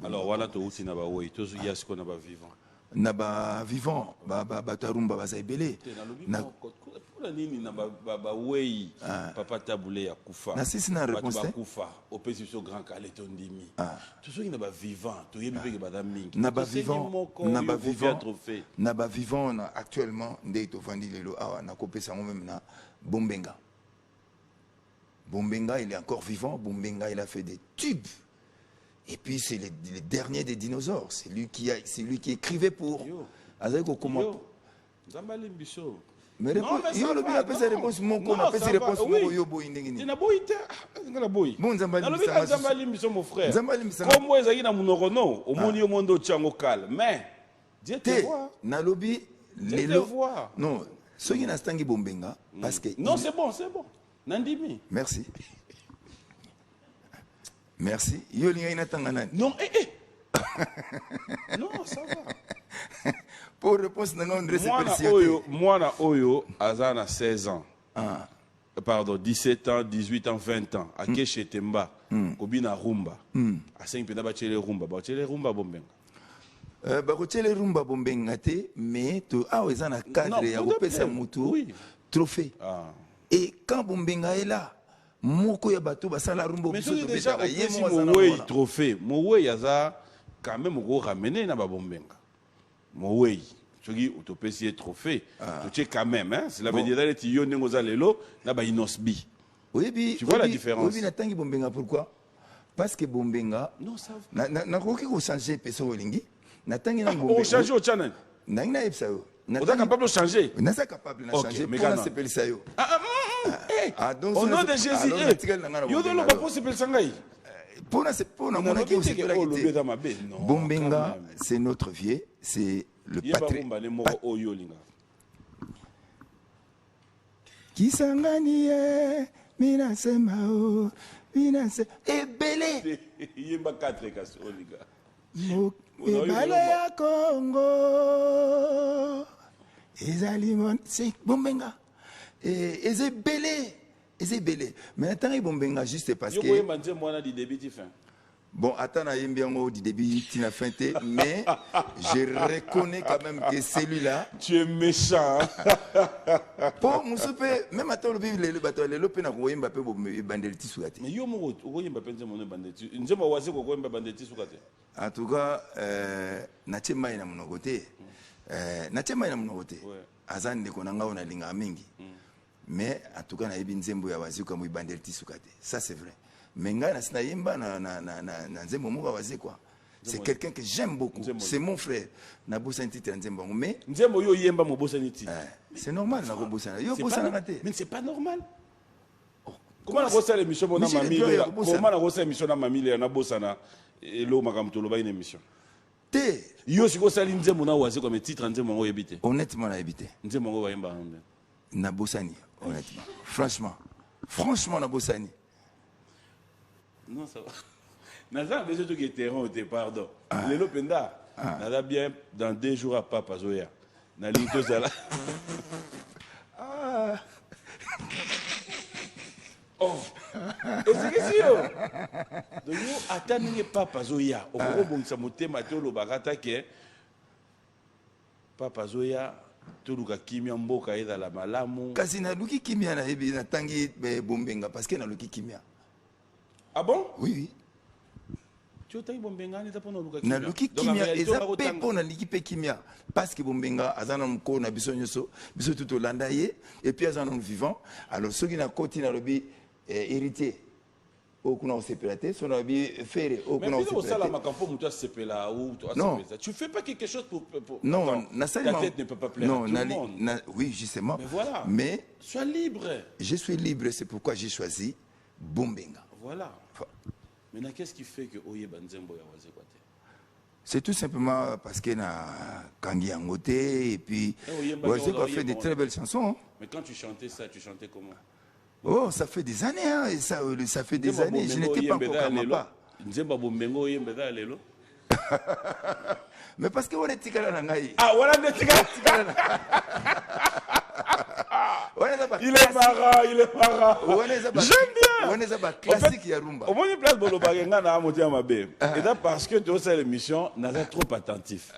alors voilà, tu as ce qu'on a vivant. Naba vivant, Batarumba Bazaibele. Papa Taboulé ya kufa. Na sisi na réponse. Kufa, opposition Grand Calais tondimi. Tout ce qui n'est pas vivant, tout y est que madame Mingi. Naba vivant, Naba vivant actuellement ndeito vandi lelo awa na kopesa même na Bombenga. Bombenga, il est encore vivant. Bombenga, il a fait des tubes. Et puis c'est le dernier des dinosaures. C'est lui qui écrivait pour. Comment? Zambali Mbiso. Mais réponse, yo le bien appelle sa réponse mon qu'on appelle sa réponse mon yo boy ndengini. Na boy te, ngala boy. Bon Zambali Mbiso mon frère. Comme moi ezaki na munoko no, omoni yo mondo tchango kal. Mais Dieu te voit. Na lobi lelo. Non, soki na stangi Bombenga parce que non, c'est bon. Nandimi. Merci. Merci. Yo linga inatanga nani? Non, non, ça va. Pour réponse na on dresse Mwana Oyo azana 16 ans. Pardon, 17 ans, 18 ans, 20 ans. A Keshe Temba, Kobina Rumba. A 5 pena bachele Rumba. Bachele Rumba Bombenga. Bachele Rumba Bombenga te, mais to awezana cadre ya kopesa mutu trophée. Et quand Bombenga est là, moko ya bato basala rumba mais déjà Mowei trophée. Mowei aza quand même go ramener na Bombenga. Mowei. Tu utopesi trophée. Tu quand même hein, cela veut dire que tu yone ngoza lelo na ba inosbi. Oui, tu vois la différence. Oui, natangi Bombenga pourquoi? Parce que Bombenga non ça na koki ko changer peso olingi. Natangi na Bombenga. Oh changer au channel. Na ipsa yo. On est capable de changer. On est capable de changer pour la s'appelle ça yo. Au nom de Jésus. Yo de l'oba pour s'appelle sangai. Pour na mona ki Bombenga, c'est notre vieux, c'est le patrimoine. Kisangani mina semao, mina se ebele. Yemba 4 kaso liga. Ebale ya Congo. Ezalimon, c'est Bombenga. Ezebele. Mais attends, Bombenga juste parce que. Bon, attends, il y a du début, tu n'as fin, mais je reconnais quand même que celui-là. Tu es méchant. Pour mon souper, même à le vivre, le bateau, le pena, vous voyez Mbappé, bandeliti sous la tête. Mais yo, vous voyez Mbappé, mon bandeliti. Nous sommes oisés, vous voyez bandeliti sous la tête. En tout cas, Natchema est à mon côté. Natchema est à mon côté. Azan de Konanga, on a linga mingi. Mais en tout cas, na yebi nzembo ya wazi comme bandeliti sous la tête. Ça, c'est vrai. Mais c'est quelqu'un que j'aime beaucoup. C'est mon frère. Mais c'est normal. Mais c'est pas normal. Comment on a l'émission Comment on a l'émission Mamie on a bossana et l'eau makamtolo ba une émission. Yo si ko sali nzembo na wazi comme titre nzembo ngo yebite. Honnêtement na yebite. Nzembo ngo ba yemba. Na bossani honnêtement. Franchement na bossani. Non, ça va. Nazar, les autres qui étaient pardon. Les Lopenda, Nada bien dans 2 jours à Papa Zoya. Na linto zala. Oh. Et c'est que si yo. Donc yo atani Papa Zoya. O ko bongisa motema te lo bagata ke Papa Zoya toluka kimia mboka eza la malamu. Kasi na luki kimia na yebi na tangi bombenga parce que na luki kimia. Ah bon? Oui oui. Tu as bombenga ni tapo na luka Na kimia. luki kimia eza pe pona liki pe kimia parce que bombenga azana mko na biso nyoso biso tout olanda ye et puis azana vivant alors ceux qui na koti na lobi héritier okuna osepelate so na bi faire okuna osepelate. Non, tu fais pas quelque chose pour non, ta tête ne peut pas plaire à tout le monde. Oui, justement. Mais voilà. Mais sois libre. Je suis libre, c'est pourquoi j'ai choisi Bombenga. Voilà. Maintenant, qu'est-ce qui fait que Oye Banzembo ya waze kwate? C'est tout simplement parce qu'il y a Kangi Angote et puis Oye a fait de très belles chansons. Mais quand tu chantais ça, tu chantais comment? Oh, ça fait des années, hein, et ça fait des années. Je n'étais pas encore Kamapa. Mais parce que on est Tikala Nangaï. Ah, voilà le Tikala. Il est marrant, il est marrant. J'aime bien. On est à classique Yarumba. Au moins, il place Bolo Bagenga na Amoti Amabe. Et là, parce que tu as l'émission, n'a pas trop attentif.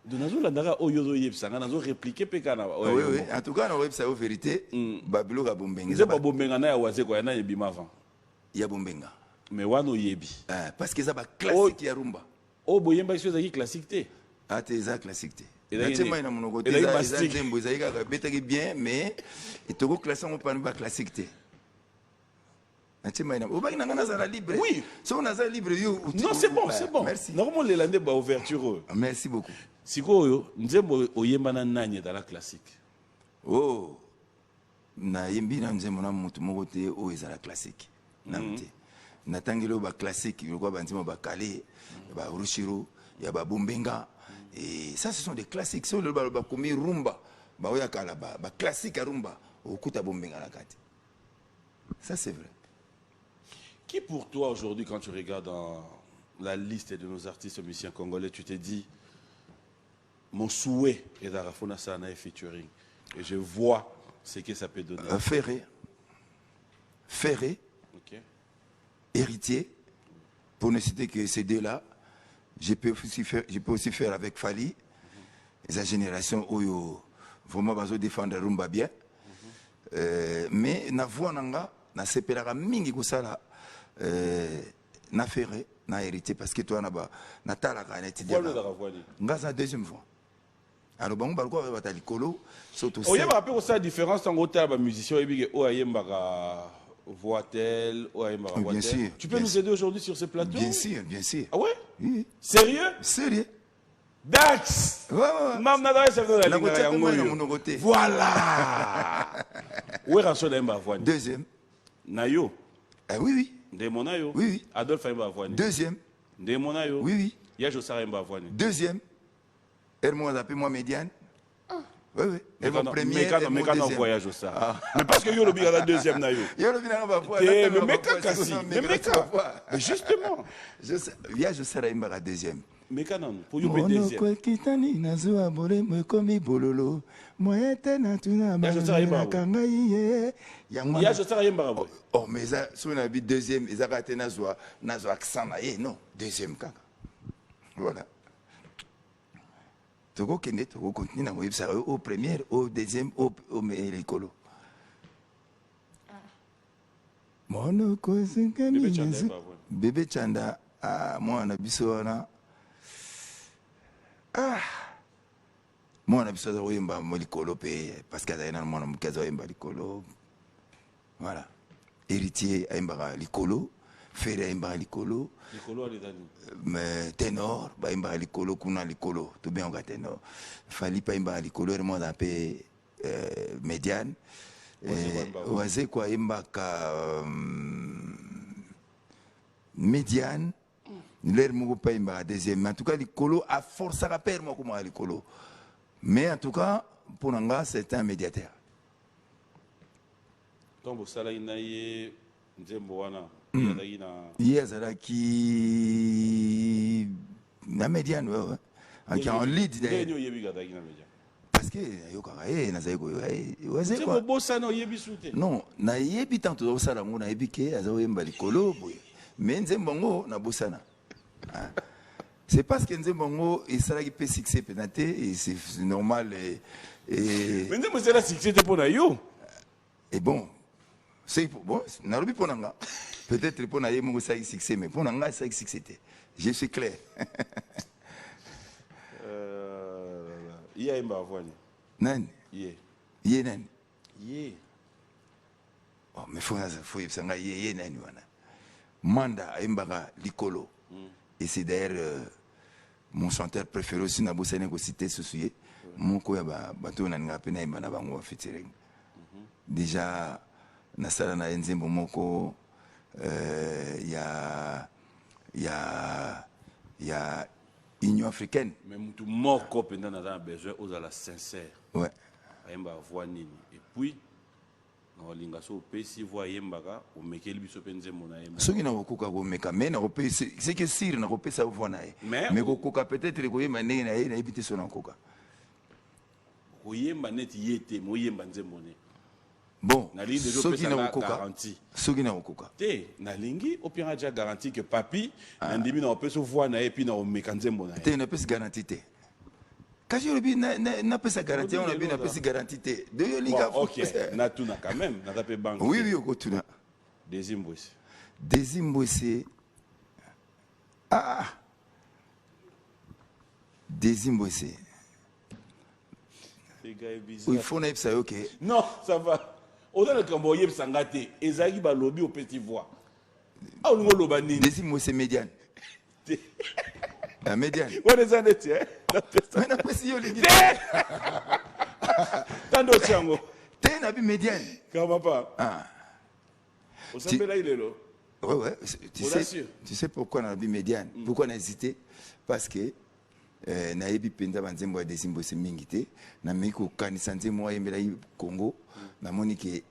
De nazo landara oyozo yebsanga nazo répliquer pekana. Oui oui, en tout cas na web ça est vérité. Babilo ga bombenga. C'est pas bombenga na ya waze ko na yebima avant. Ya bombenga. Mais wano yebi. Parce que ça va classique ya rumba. Oh boyemba iso za classique té. Ah t'es za classique té. Et là tu m'as na monoko té za dembo za ga betaki bien mais et to classé on pas ba classique té. Libre. Oui. Si on a libre, non, c'est bon, c'est bon. Merci. Normalement, les Landais sont ouverture. Merci beaucoup. Si vous avez oyemba na nanye dans la classique. Oh, na yembi na nzembo na mutu moko te o ezala classique. Na mte. Na tangelo ba classique, il quoi banzima ba Kale, ba Rushiro, ya ba Bombenga et ça ce sont des classiques. So le ba komi rumba, ba oya kala ba classique à rumba, okuta Bombenga na kati. Ça c'est vrai. Qui pour toi aujourd'hui, quand tu regardes dans la liste de nos artistes musiciens congolais, tu te dis, mon souhait est d'Arafona Sana et featuring. Et je vois ce que ça peut donner. Ferré, okay. Héritier, pour ne citer que ces deux-là, je peux aussi faire avec Fali, sa génération où vraiment bazo défendre rumba bien. Mais na voix nanga, na sepelaka mingi kusala. Na Ferré, na hérité parce que toi na talaka na étudiant. Ngaza deuxième fois. Alors bon balko va ta likolo surtout ça. Oye ba rappelle ça différence en gros ba musicien et o ayemba ka voix-tel, o ayemba ka bien sûr. Tu peux nous aider aujourd'hui sur ce plateau? Bien sûr, bien sûr. Ah ouais? Oui. Sérieux? Sérieux. Dax. Mam na dax de la ligne. Voilà. Où est Rançon d'Emba voix? Deuxième. Nayo. Ah oui oui. Ndemonayo. Oui oui. Adolphe Emba voix. Deuxième. Ndemonayo. Oui oui. Yajo Sara Emba voix. Deuxième. Hermon appelle moi médiane. Oui oui. Hermon premier. Mais quand on voyage au Sara. Mais parce que yo le biga la deuxième nayo. Yo le biga va voir. Mais justement. Je sais. Yajo Sara Emba la deuxième. Mais quand on pour yo deuxième. Mono kitani nazo abole me komi bololo. Moyete na tuna ba. Yajo Sara Emba. Kangaye. Yajo Sara Emba. Oh mais ça sur na bi deuxième, ils arrêtent nazo accent na non, deuxième kaka. Voilà. Toko kende toko continue na web ça au première, au deuxième, au l'écolo. Mono ko sinkani nazo. Bébé Chanda moi na biso na moi na biso zo yemba mo likolo pe parce que na mwana mukazo yemba likolo. Voilà. Héritier aimba likolo, Ferré aimba likolo. Likolo alidani. Mais ténor ba aimba likolo kuna likolo, tout bien on ga ténor. Fali pa aimba likolo et moi appelé médiane. Oazé quoi aimba ka médiane. L'air mo pa aimba deuxième. En tout cas likolo a force à perdre moi comme likolo. Mais en tout cas pour Nanga c'est un médiateur. Quand vous salez naïe, nzembo wana, yazalaki na médiane, en lead Ndenge nini oyebi kataki na média? parce que yokaka nazali koyoka C'est quoi bobosana oyebi su te. non nayebi tant tozosala yango nayebi ke aza koyemba likolo boye mais nzembo yango nabosana. C'est parce que nzembo yango esalaki mpe succès pena te et c'est normal. Mais nzembo esala succès te mpo na yo. Et bon c'est bon nalobi mpo na nga peut-être mpo na ye moko esalaki succès mais mpo na nga esalaki succès te, je suis clair. Ye ayemba avwani nani ye nani ye? oh, mais faut yebisa nga ye nani wana Manda ayembaka likolo. Et c'est d'ailleurs mon chanteur préféré aussi nabosani kosite susu ye moko ya bato naninga mpe nayemba na bango featuring. Déjà nasala na ye nzembo moko ya Union africaine. Mais mutu moko penda na besoin ozala sincère. Ouais. Ayemba voix nini et puis na linga so pesi voix yembaka o mekeli biso penze mona yemba. Soki na kokoka ko meka mais na kopesa c'est que sir na kopesa voix na ye. Mais kokoka peut-être ko yemba ndenge na ye na ebite so na koka. Ko yemba net yete mo yemba nzembo ne. Bon, soki na kokoka soki na kokoka te na lingi opira ja garantie que papi ndimi na opeso voix na et puis na o meka nzembo na ye. Te na pesa garantie te. Quand je dis na pesa garantie on a bien na pesa garantie te. De yo linga OK, na tuna quand même na tape banque. Oui oui oko tuna. Desimbwese. Desimbwese. C'est gars bizarre. Oui, il faut na ça OK. Non, ça va. Oza le kambo yeb sangate ezaki ba lobby au petit voix. Ah on loba nini? Desimbwese médiane. La médiane. On est en été hein. Mais na pesi yo lingi. Tando chango. Te na bi médiane. Comment pas? On s'appelle là il est là. Ouais, tu sais pourquoi na bi médiane? Pourquoi on a hésité? Parce que na yebi penda banzembo ya Desimbwese mingi te na miko kanisa nzembo ayembela Congo na moni ke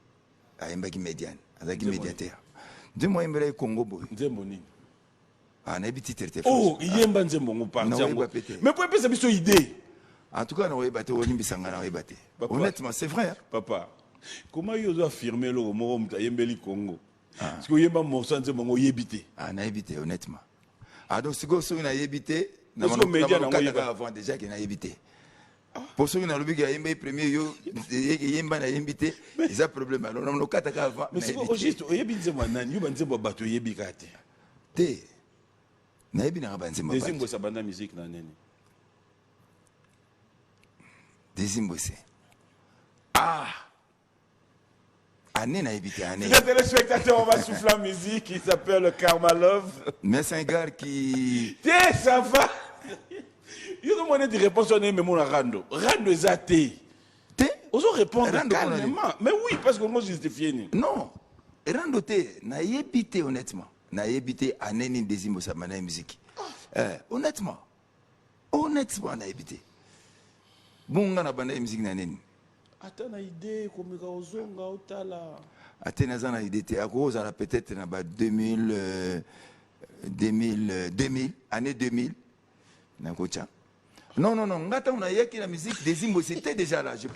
ayembaki médiane azaki médiateur nzembo ayembela Congo boy nzembo nini na yebi titre te oh yemba nzembo ngoparti mais pour epesa biso idée en tout cas na oyeba te olimbisanga na oyeba te honnêtement c'est vrai papa comment yo doit affirmer le mot muta yembeli Congo parce que yemba morceau nzembo ngo yebite na yebite honnêtement donc siko so na yebite na média na moyeba avant déjà que na yebite pour ceux qui na lobi que yemba premier yo yemba na yebite ils a problème alors na lokata ka avant mais c'est au juste yebi nzembo nani yo banzembo bato yebi kate te na yebi na banzembo Desimbwese banda musique na neni Desimbwese année na yebite année. Les téléspectateurs, on va souffler la musique qui s'appelle Karma Love. Mais c'est un gars qui... Ça va. Il y a une réponse, on est même à Rando. Rando est athée. On peut répondre calmement. Mais oui, parce qu'on va justifier. Non. Rando te, na yebite honnêtement. Na yebite année ni Desimbwese na musique. Honnêtement. Honnêtement, na yebite. Bon, on a banda musique na neni. Attends, na idée comme ozonga otala. Attends, na idée te akozala peut-être na ba 2000 année 2000 na kocha. Non, ngata on a yaki la musique Desimbwese était déjà là, je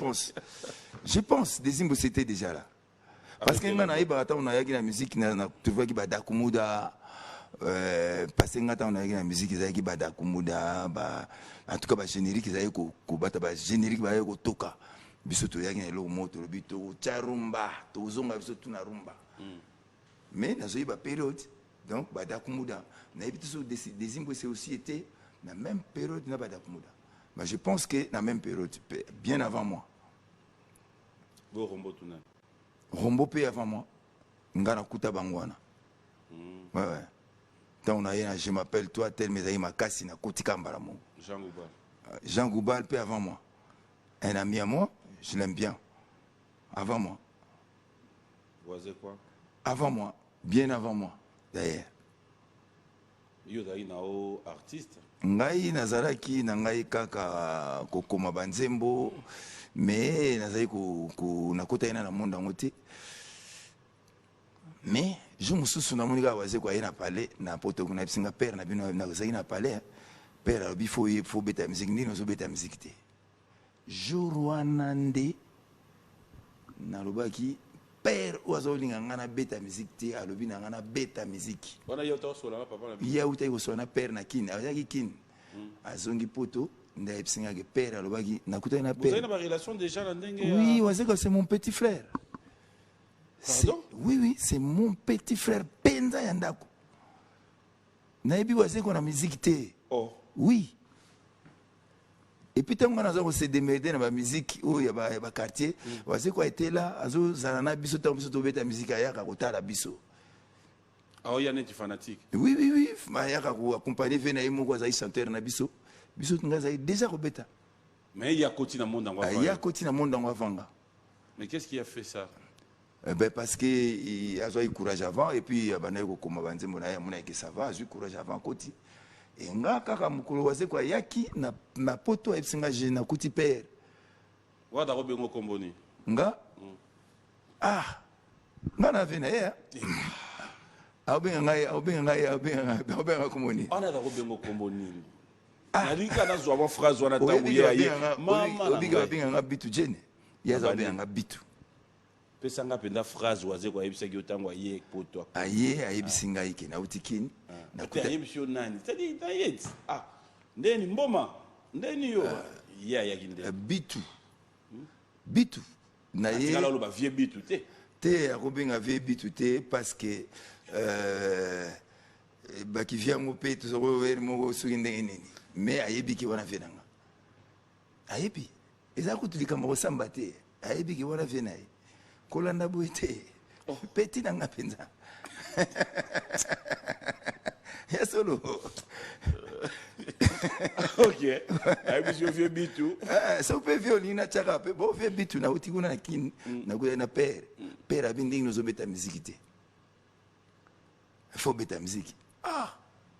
pense. Desimbwese était déjà là. Parce que ngana ibata on a yaki la musique na trouver ki bada kumuda parce que ngata on a yaki la musique ezaki bada kumuda ba en tout cas ba générique ezaki ko bata ba générique ba ko toka. Biso to yaki na lo moto lo bito charumba to zonga biso tuna rumba. Mais na zoiba période donc bada kumuda na ebiti so Desimbwese aussi était la même période na bada kumuda. Mais je pense que la même période bien avant moi. Go Rombo tuna. Rombo pe avant moi. Ngana kuta bangwana. Ouais. Donc on a eu je m'appelle toi tel mais aïe makasi na kotika mbala mo. Jean Goubal pe avant moi. Un ami à moi, je l'aime bien. Avant moi. Voisez quoi? Avant moi, bien avant moi d'ailleurs. Yo dai na o artiste. Ngai nazaraki na ngai kaka kokoma banzembo mais nazali ko nakota ina na monde ngote. Mais je me souviens na monika waze kwa ina palais na poto kuna bisinga père na bino na zaki na palais père alobi faut beta musique ndenge nazobeta musique te jour wana nde nalobaki père oyo azolinga ngai nabeta musique te alobi na ngai nabeta musique ye autaki kosola na père na kini azalaki kini azongi poto nde ayebisingaki père alobaki nakutaki na père oui wazeka c'est mon petit frère. Oui, c'est mon petit frère penza ya ndako nayebi wazeko na musique te. Oui. Et puis, tant qu'on a se démerder dans la musique ou il y a un quartier, on sait quoi était là, azo zalana biso tant biso tobeta la musique aya kakota la biso. Ah, il y a des fanatiques. Oui. Aya kako accompagner vena imo kwa zai chanteur na biso. Biso tunga zai déjà robeta. Mais il y a côté dans le monde en Wavanga. Il y a côté dans le monde en Wavanga. Mais qu'est-ce qui a fait ça? Parce que il a eu courage avant et puis il a eu comme banze mona mona que ça va, eu courage avant côté. Et nga kaka mukolo wase kwa yaki na poto ebisinga je na kuti père wada robengo komboni nga nga na vena ya abenga komboni ona da robengo komboni nalika na zwa phrase wana ta uya ye mama obiga benga nga bitu jene yaza benga bitu pesa nga penda phrase waze kwa yebisa ki otangwa ye poto aye ayebisinga yike na utikini nakuta yebisio nani tadi tayet ndeni mboma ndeni yo ya yakinde bitu na ye ngala lo ba vie bitu te akobenga vie bitu te parce que baki via mo pe to so ver mo suki ndenge nini mais ayebi ki wana venanga ayebi eza kutulika mo samba te ayebi ki wana venai kolanda boite petit nanga penza ya solo ok ayebi si vie bitu so pe violina chaka pe bo vie bitu na uti kuna kin na kuya na père abinding nozo beta musique te faut beta musique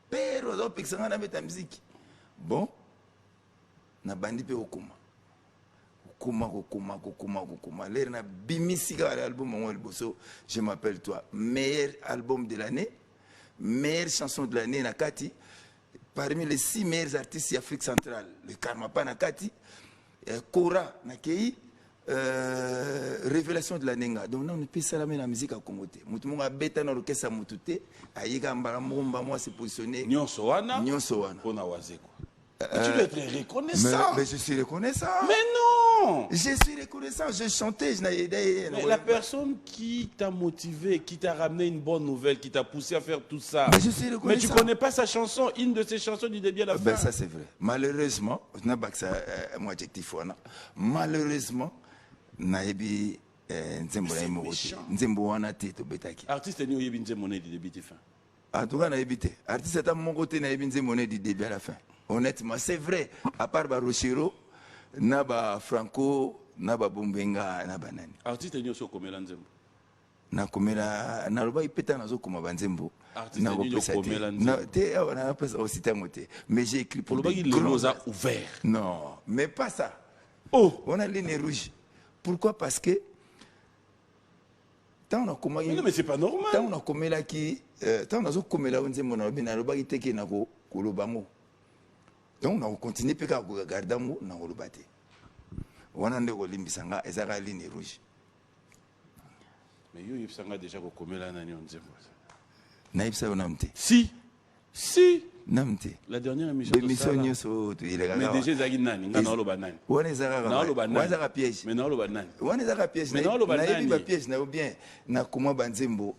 père ozo pixanga na beta musique bon na bandi pe okuma kokuma l'air na bimisika album en Bosso je m'appelle toi meilleur album de l'année meilleure chanson de l'année na kati parmi les 6 meilleurs artistes d'Afrique centrale le Karmapa na kati Kora na kei révélation de l'année donc on peut salamé la musique à Congo te mutu monga beta na orchestre mutu te ayika mbala mbomba moi se positionner nyonso wana pona wazeko. Tu dois être reconnaissant. Mais je suis reconnaissant. Mais non. Je suis reconnaissant. Je chantais. Mais la personne qui t'a motivé, qui t'a ramené une bonne nouvelle, qui t'a poussé à faire tout ça. Mais je suis reconnaissant. Mais tu connais pas sa chanson, une de ses chansons du début à la fin. Ben ça c'est vrai. Malheureusement, mon adjectif malheureusement, naebi nzembo wana te to betaki. Artiste ni oyebi nzembo du début à la fin. En tout cas naebi te. Artiste est à mon côté naebi nzembo du début à la fin. Honnêtement, c'est vrai. À part Barochero, Naba Franco, Naba Bombenga, Naba Nani. Artiste ni aussi komela nzembo. Na komela na roba ipeta nazo koma banzembo. Artiste ni aussi komela nzembo. Na te on pas aussi tangote. Mais j'ai écrit pour le gros a ouvert. Non, mais pas ça. Oh, on a ligne rouge. Pourquoi? Parce que tant on a komela. Mais c'est pas normal. Tant on a komela qui tant on a zo komela nzembo na roba na roba iteke na ko kolobango. Donc on continue à regarder mo na kolobate wana ndeko limbisanga ezaka ligne rouge mais yo yebsanga déjà ko komela nani onzembo na yebsa yo namte si namte la dernière émission nyoso to ile mais déjà zaki nani ngana oloba nani wana ezaka piège mais na oloba nani wana ezaka piège na yebi ba piège na bien na koma banzembo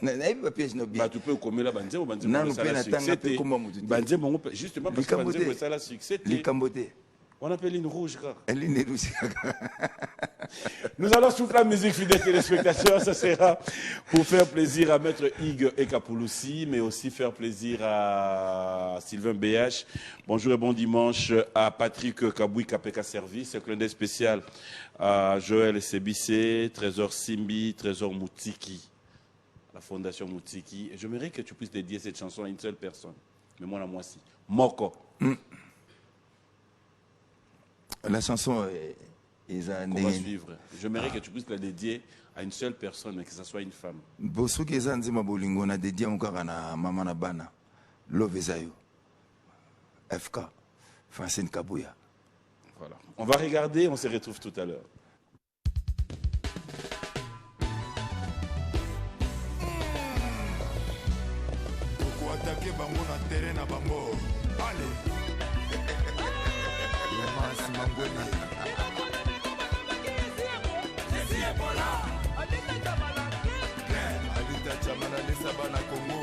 nayebi ba piège no bien tu peux komela banzembo nanu pe na tanga pe koma mutu banzembo justement parce que banzembo ça la succès likambote on appelle ligne rouge car ligne rouge. Nous allons souffler la musique, fidèles téléspectateurs. Ça sera pour faire plaisir à Maître Hugues Ekapouloussi, mais aussi faire plaisir à Sylvain BH. Bonjour et bon dimanche à Patrick Kaboui KPK Service, clin d'œil spécial à Joël Sebissé, Trésor Simbi, Trésor Moutiki, la Fondation Moutiki. Et j'aimerais que tu puisses dédier cette chanson à une seule personne. Mais moi, la moi-ci. Moko. La chanson qu'on va suivre. J'aimerais que tu puisses la dédier à une seule personne, mais que ce soit une femme. Bosso qui est nzima bolingo na dédié encore à maman na bana. Love ezayo. FK, Francine Kabouya. Voilà. On va regarder, on se retrouve tout à l'heure. Pour attaquer bango na terrain na bango. Allez. Yomas Mangoni. Alita Chamana Lesaba na Congo.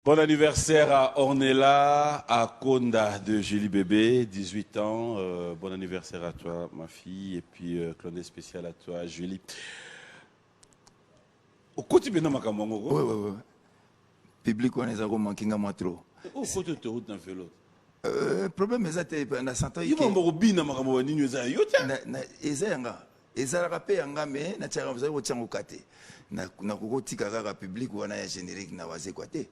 Bon anniversaire à Ornella, à Konda de Julie Bébé, 18 ans. Bon anniversaire à toi, ma fille. Et puis, cloné spécial à toi, Julie. Au côté de Namakamon, Oui. Public, on est à Romankinga Matro. au côté de route dans vélo. Problème, c'est que na santo Il va me bien Namakamon, ni nous a yoté. ezanga ezalaka pe yanga me na tiaka vous avez tiango kate na kokotika kaka public wana ya générique na wazekwa te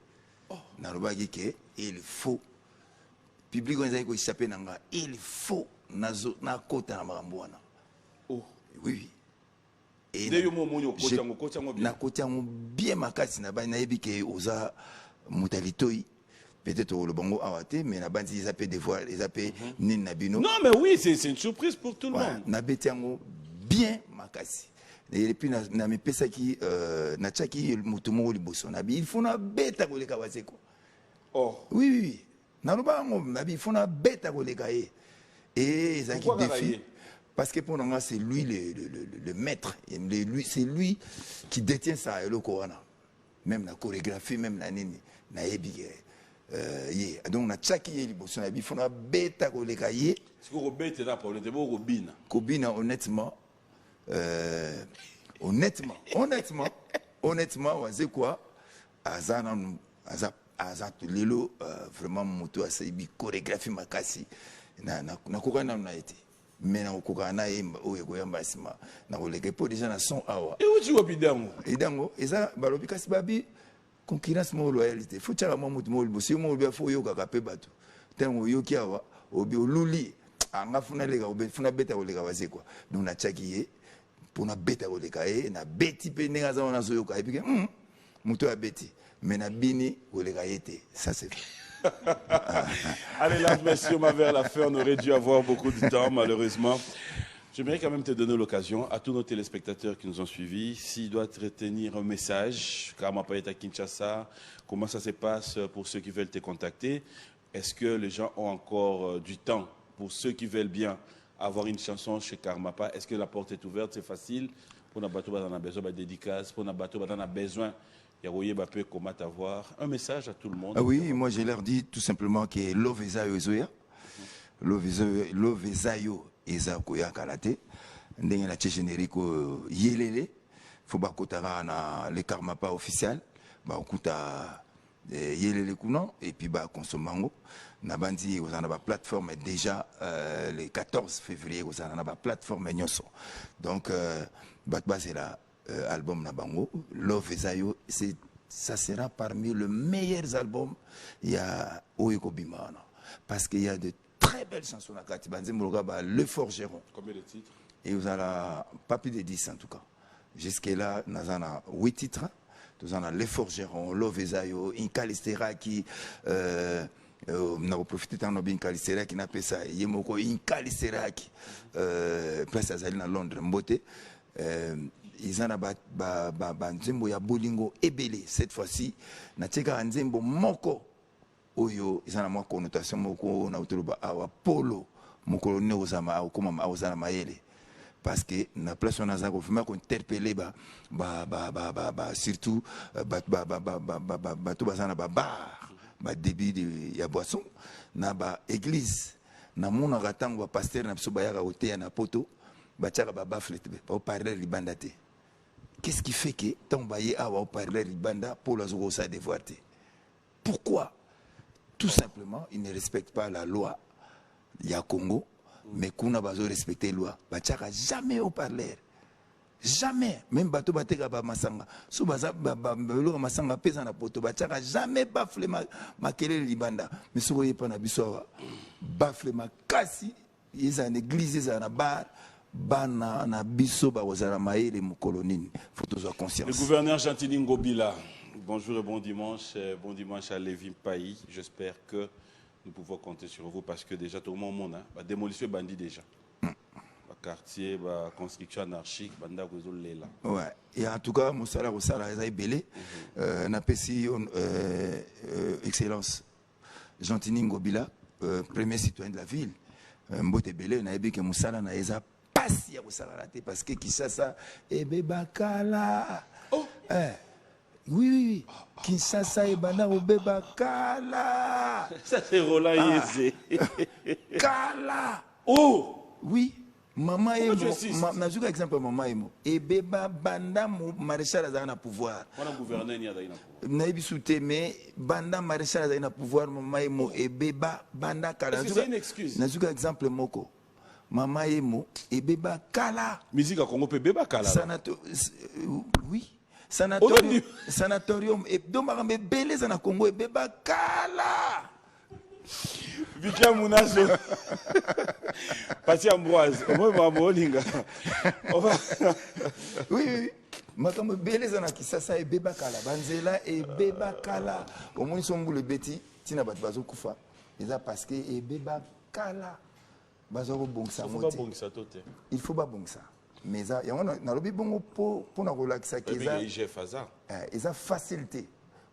na lobaki ke il faut public wana ko échapper nanga il faut na kota na makambo wana oui et na kota yango bien makasi na bana yebi ke oza mutalitoi peut-être le bongo awate mais na bandi ils appellent des fois ils appellent nin nabino. Non mais oui, c'est une surprise pour tout le monde. Na betiango bien makasi. Et puis na me pesa ki na chaki mutumo liboso na bi il faut na beta ko leka waseko. Oh. Oui. Na lobango na bi il faut na beta ko leka et ezaki défi parce que pour nous c'est lui le maître et c'est lui qui détient ça et le Corana. Même la chorégraphie même la nini na yebi donc na chaki liboso na bi il faut na beta ko leka ye Ce que Robert est là pour le débat Robina. Kobina, honnêtement, honnêtement, c'est quoi? Aza lelo vraiment moto asaibi chorégraphie makasi na koka na été. Mais na koka na yemba o ekoyamba sima na koleke po déjà na son awa. Et où tu vas bidango? Et dango, eza balobi kasi babi concurrence mo loyalité. Faut tchaka mo moto mo bosi mo be fo yoka kape bato. Tango yoki awa obi oluli anga funa lega obi funa beta koleka waze quoi. Donc na tchaki ye pour na beta koleka ye na beti pe nenga za wana zoyoka et puis moto a beti. Mais na bini koleka yete. Ça c'est fait. Allez, là, messieurs, vers la fin, on aurait dû avoir beaucoup de temps, malheureusement. J'aimerais quand même te donner l'occasion, à tous nos téléspectateurs qui nous ont suivis, s'ils doivent retenir un message, Karma Payet à Kinshasa, comment ça se passe pour ceux qui veulent te contacter. Est-ce que les gens ont encore du temps pour ceux qui veulent bien avoir une chanson chez Karmapa? Est-ce que la porte est ouverte? C'est facile? Pour nos bateaux, on a besoin de dédicaces. Pour nos bateaux, on a besoin de comment avoir un message à tout le monde. Ah oui, moi je leur dis tout simplement que l'Ovezayo Ezoya, l'Ovezayo Ezakoya Kalate, ndenge la générique Yelele, faut pas kotara na le Karmapa officiel, ba okuta Yelele kuno et puis ba konsomango. Na bandi vous en avez plateforme déjà le 14 février vous en avez plateforme nyonso. Donc batba c'est là. Album Nabango, Love Ezayo, ça sera parmi les meilleurs albums. Il y a Oyeko Bimana. Parce qu'il y a de très belles chansons à Katibanzi Moulogaba, Le Forgeron. Combien de titres? Et vous avez pas plus de 10 en tout cas. Jusque-là, nous avons 8 titres. Nous avons Le Forgeron, Love Ezayo, Inkalistera qui. On a profité de Inkalistera qui n'a pas ça. Yemoko Inkalistera qui. Place Azali à Londres, Mbote. Ils ont ba nzembo ya bolingo ebele cette fois-ci na teka nzembo moko oyo ils ont une connotation moko na utoloba awa polo moko ne ozama okoma ozana mayele parce que na place on a za ko fuma ko interpeller surtout tout bazana bar ba débit de ya boisson na ba église na mona ratango ba pasteur na biso ba ya oteya na poto ba tchaka ba baflete ba parler libandate. Qu'est-ce qui fait que Tambaye a parlé Ribanda pour la Zorosa dévoilée? Pourquoi? Tout simplement, il ne respecte pas la loi. Il y a Congo, mais qu'on a besoin de respecter la loi. Bachaka jamais au parler. Jamais. Même bateau batega ba masanga. Sous baza ba masanga pesa na poto. Bachaka jamais bafle ma kele Ribanda. Mais si vous voyez pas na biso bafle ma kasi. Ils ont église, ils ont bar. Bana na biso ba wazara maele mukolonini. Faut toujours conscience. Le gouverneur Gentili Ngobila, bonjour et bon dimanche à Lévin Payi. J'espère que nous pouvons compter sur vous parce que déjà tout le monde a démolition bandit déjà. Quartier, construction anarchique, banda lela. Ouais. Et en tout cas, Moussala Rossala est belé. Na pesi excellence Gentili Ngobila, premier citoyen de la ville. Mbote belé na ebi que Moussala na eza pasi ya kosalalate parce que Kinshasa ebebakala. Oh. Oui. Kinshasa ebana obebakala. Ça c'est Roland Yézé. Kala. Oh. Oui. Maman Emo, na joué exemple Maman Emo. Ebeba banda maréchal azana pouvoir. On a gouverneur ni adaina. Na ebisouté mais banda maréchal azana pouvoir Maman Emo ebeba banda kala. C'est une excuse. Na joué exemple moko. Maman Emo ebeba kala. Musique à Congo peut beba kala. Oui. Sanatorium et domarambe beleza na Congo ebeba kala. Vikia Mounazo. Pati Ambroise. Oui. Makambo beleza na Kisasa ebeba kala. Banzela ebeba kala. Au moins sombu le beti tina bat bazo kufa. Eza parce que ebeba kala. Bazo bongsa moté. Il faut pas bongsa. Mais ça y a na lobi bongo pour na relaxer keza. Eza facilité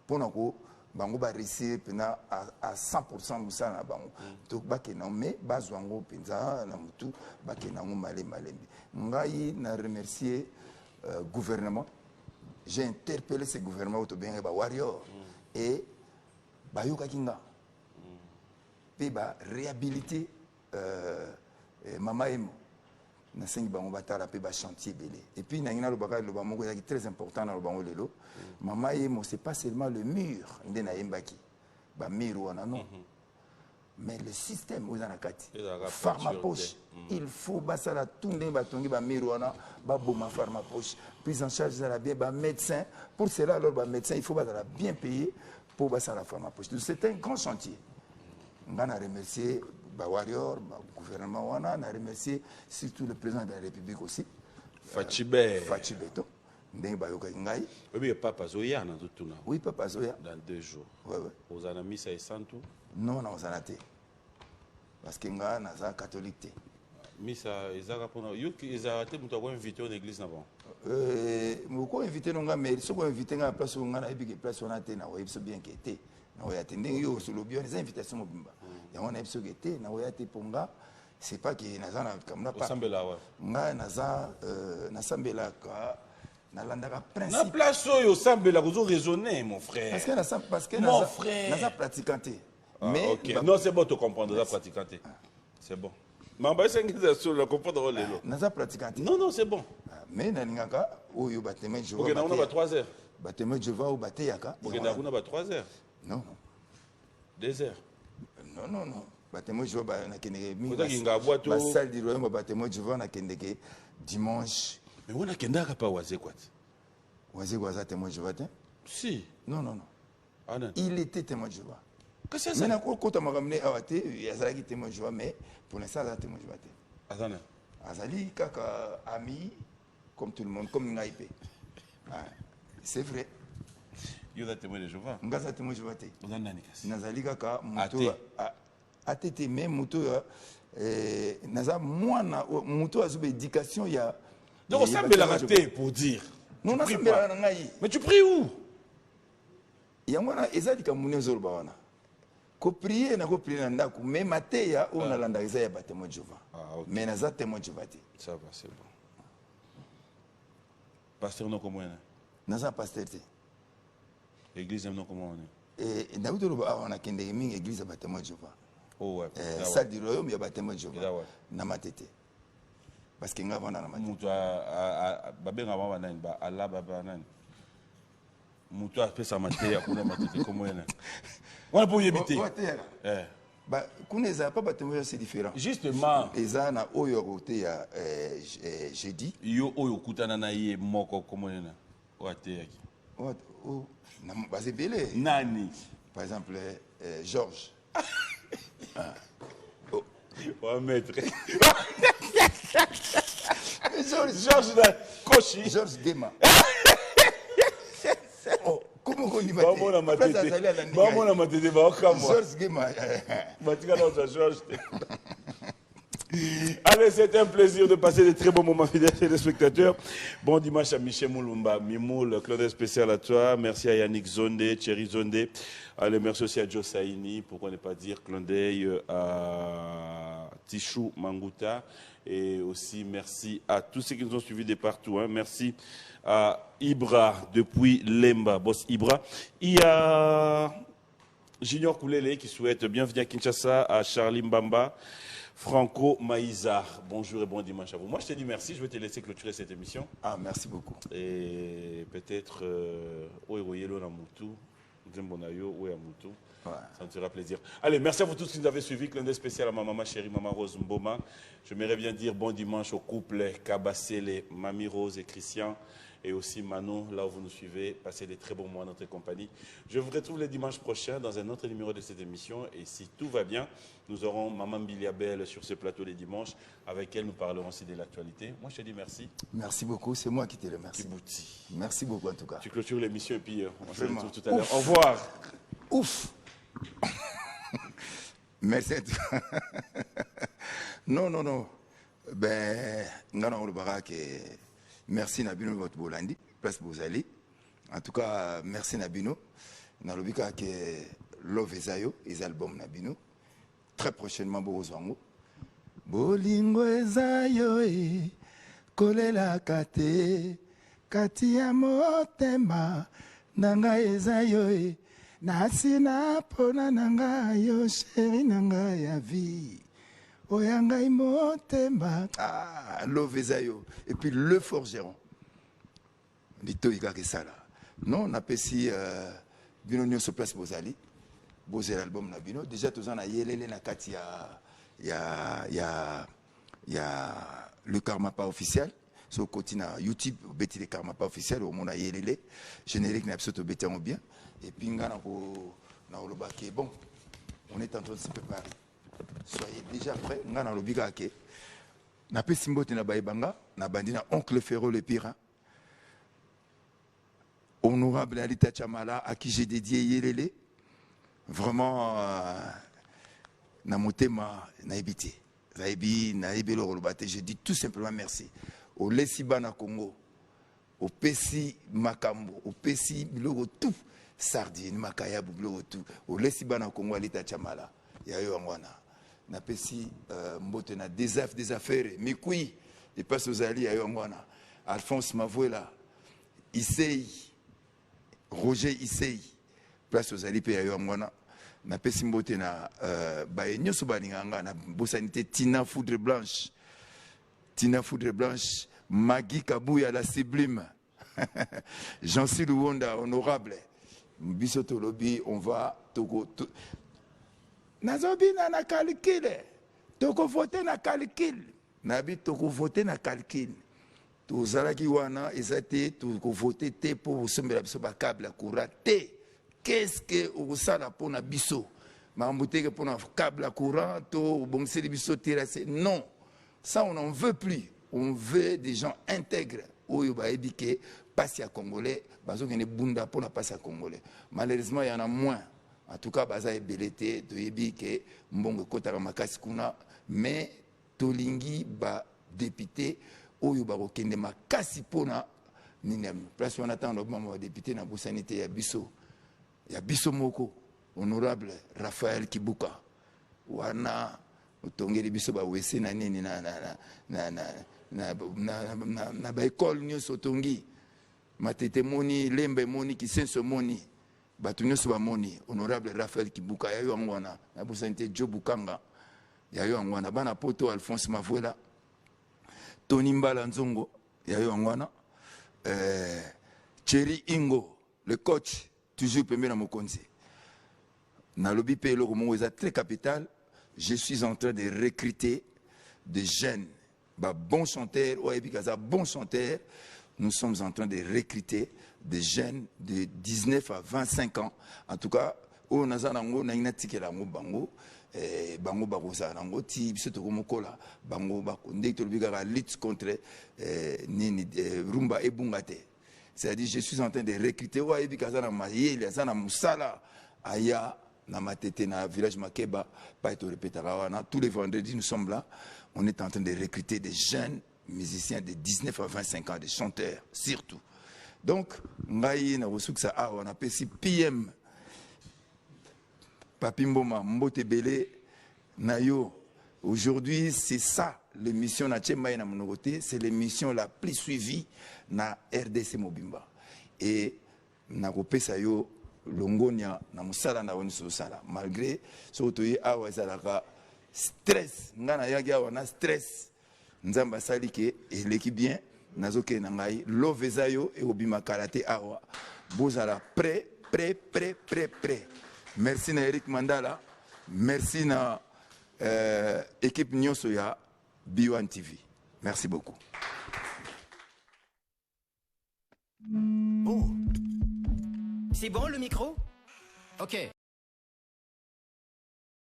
pour na ko bango ba réussir pena à 100% musa na bango. Donc ba ke na mais bazwango penza na mutu ba ke na ngo malembi. Ngai na remercier gouvernement. J'ai interpellé ce gouvernement au bien ba warrior et ba yoka kinga. Pe ba réhabiliter Mama Emo nasengi bango batala pe ba chantier belé et puis nangina lo baka lo bango est très important na lo bango lelo Mama Emo c'est pas seulement le mur nde na yembaki ba mur wana non mais le système aux anakati pharmapoche il faut basala tout ndenge batongi ba mur wana ba boma pharmapoche prise en charge za la bien ba médecin pour cela alors ba médecin il faut basala bien payer pour basala pharmapoche c'est un grand chantier ngana remercier ba warrior ba gouvernement wana na remercier surtout le président de la République aussi Fachibe to ndenge ba yoka ngai oui papa Zoya na tutuna oui papa Zoya dans 2 jours ouais aux anamisa et santu non on s'en a été parce que nga na za catholique misa ezaka pona yo ezarate muto ko inviter en église na bon moko inviter nga mais ce ko inviter nga place nga na ebi place on a été na ouais bien que été na ouais attendez yo sur le bien les invitations mobimba ya on a ebi que été na ouais été ponga c'est pas que na za na comme na pas sambela wa nga na za na sambela ka na landaka principe na place oyo sambela ko raisonner mon frère parce que mon frère na za pratiquanté mais ok non c'est bon de comprendre ça pratiquanté c'est bon mamba sengiza sur le comprendre lelo na za pratiquanté non c'est bon mais na ningaka oyo batema je vois ok na ba 3 heures batema je vois au bateyaka ok na kuna ba 3 heures non 2 heures non batema je vois ba na kendeke mingi ba salle du royaume batema je vois na kendeke dimanche mais on a kendaka pa waze quoi waze témoin je vois si non ah non il était témoin je vois que c'est ça mais na ko kota makamne awate yazalaki témoin je vois mais pour l'instant ça témoin je vois attends azali kaka ami comme tout le monde comme ngaipe c'est vrai yo da témoin de Jéhovah ngaza témoin je vois on a nani kasi nazali kaka muto atete même muto naza mwana muto azuba éducation ya donc ça me l'a raté pour dire non na sambela na ngai mais tu pries où yango na ezali ka munezolo ba wana ko prier na ko prier na ndako mais mateya on a landa eza ya batemo de Jéhovah mais na za témoin de Jéhovah ça va c'est bon pasteur non comment na za pasteur te église non comment et na utolo ba on a kende mingi église ya batemo de Jéhovah oh ouais ça du royaume ya batemo de Jéhovah na matete parce que nga vana na matete mutu babenga mama nani ba ala baba nani mutu apesa mateya kuna matete comment on peut y éviter bah kuneza pas batemo c'est différent justement eza na oyo côté ya jeudi yo oyo kutana na ye moko comment na wateyaki oh na base belé nani par exemple Georges oh maître Georges Koshi Georges Gema oh comment on dit Bamona matete ba okamwa Georges Gema batika na Georges Allez, c'était un plaisir de passer de très bons moments fidèles chez les spectateurs. Bon dimanche à Michel Moulumba, Mimoul, Claude spécial à toi. Merci à Yannick Zonde, Thierry Zonde. Allez, merci aussi à Joe Saini, pourquoi ne pas dire clin d'œil à Tichou Manguta. Et aussi merci à tous ceux qui nous ont suivis de partout. Hein. Merci à Ibra depuis Lemba, boss Ibra. Il y a Junior Koulele qui souhaite bienvenue à Kinshasa, à Charlie Mbamba. Franco Maïza, bonjour et bon dimanche à vous. Moi, je te dis merci, je vais te laisser clôturer cette émission. Ah, merci beaucoup. Et peut-être, Oeroyelo Namutu, Zembonayo, Oeamutu. Ça me fera plaisir. Allez, merci à vous tous qui nous avez suivis. Clin d'œil spécial à ma maman chérie, maman Rose Mboma. J'aimerais bien dire bon dimanche au couple Kabassele, Mamie Rose et Christian. Et aussi Manon, là où vous nous suivez. Passez des très bons mois dans notre compagnie. Je vous retrouve le dimanche prochain dans un autre numéro de cette émission. Et si tout va bien, nous aurons Maman Biliabel sur ce plateau les dimanches. Avec elle, nous parlerons aussi de l'actualité. Moi, je te dis merci. Merci beaucoup. C'est moi qui te remercie. Kibouti. Merci beaucoup en tout cas. Tu clôtures l'émission et puis on se retrouve tout à l'heure. Au revoir. Ouf. Merci à toi. Non. Ben, non, le barak merci Nabino votre Bolandi, place Bozali. En tout cas, merci Nabino. Nalobika que Love Ezayo, les albums Nabino. Très prochainement, Bozwango. Bolingo Ezayo, Kolela Kate, Katia Motema, Nanga Ezayo, Nasina Pona Nanga Yo, Chéri Nanga ya vie. Oyangai motema. Ah, Lovezayo. Et puis le forgeron. Lito Igake Sala. Non, on appelle si Bino Nyo sur place Bozali. Bozé l'album na Bino. Déjà, tous en a yélé na kati il y a le karma pas officiel. Sur le côté na YouTube, bêti le karma pas officiel. Au monde a yélé. Générique n'a absolument bêti en bien. Et puis, on a le baquet. Bon, on est en train de se préparer. Soyez déjà prêts. On a le bigake. Na pe simbote na baibanga. Na bandina oncle Ferro le pire. Honorable Alita Chamala, à qui j'ai dédié Yélélé. Vraiment, na motema na ebité. Zaibi, na ebelo rolobate. Je dis tout simplement merci. Au Lesiba na Congo, au Pessi Makambo, au Pessi Bilogo tout, Sardine, Makayabu, Bilogo tout. Au Lesiba na Congo, Alita Chamala. Yayo Angwana. Na Pessi Mbote na des affaires. Mikoui, il passe aux alliés, Yayo Angwana. Alphonse Mavouela, Issei. Roger Issei, place aux alliés Yayo Angwana. Na Pessi Mbote na Nyoso Baninganga, na Bossanité Tina Foudre Blanche. Tina Foudre Blanche, Magui Kabouya la sublime. Jean-Cy Louonda, honorable. Bisoto Lobby, on va Togo. Nazobi na calcul. Toko voter na calcul. Nabi toko voter na calcul. Tozalaki wana ezate toko voter te pour sombela biso ba câble courant te. Qu'est-ce que osala pona biso? Mambuteke pona câble courant to bongseli biso terrasse. Non. Ça, on n'en veut plus. On veut des gens intègres. Oyo ba ebike passi à Congolais, bazo kene bunda pour la passi à Congolais. Malheureusement, il y en a moins. En tout cas, baza ebelete to ebike mbongo kota makasi kuna, mais tolingi ba député oyo ba kokende makasi pona ninem. Place on attend le moment député na bosanité ya biso. Ya biso moko honorable Raphaël Kibuka. Wana utongeli biso ba wese na nini na ba école nyonso tongi matete moni lembe moni kisenso moni batu nyonso ba moni honorable Raphaël Kibuka yayo ngwana na bosanité Jo Bukanga yayo ngwana bana poto Alphonse Mavouela Tony Mbala Nzongo yayo ngwana Thierry Ingo le coach toujours premier na mokonzi na lobi pe lo mo eza très capital. Je suis en train de recruter des jeunes, bons chanteurs, bons chanteurs. Nous sommes en train de recruter des jeunes de 19 à 25 ans. En tout cas, on a lutte contre Rumba et Bungate. C'est-à-dire, je suis en train de recruter na matete na village Makeba pas être répété tous les vendredis nous sommes là, on est en train de recruter des jeunes musiciens de 19 à 25 ans, des chanteurs surtout. Donc ngai na resuksa a on appelle si PM Papi Mboma Mbote Belé na yo. Aujourd'hui, c'est ça l'émission na Tchembaye na monogoté, c'est l'émission la plus suivie na RDC Mobimba. Et na kopesa yo longonia na musala na woni sala malgré soto yi awa ezalaka stress ngana yagi awa na stress nzamba sali ke eleki bien nazoke na ngai lovezayo e obima karate awa bozala prêt. Merci na Eric Mandala, merci na équipe nyonso ya B1 TV. Merci beaucoup. Oh. C'est bon le micro? Ok.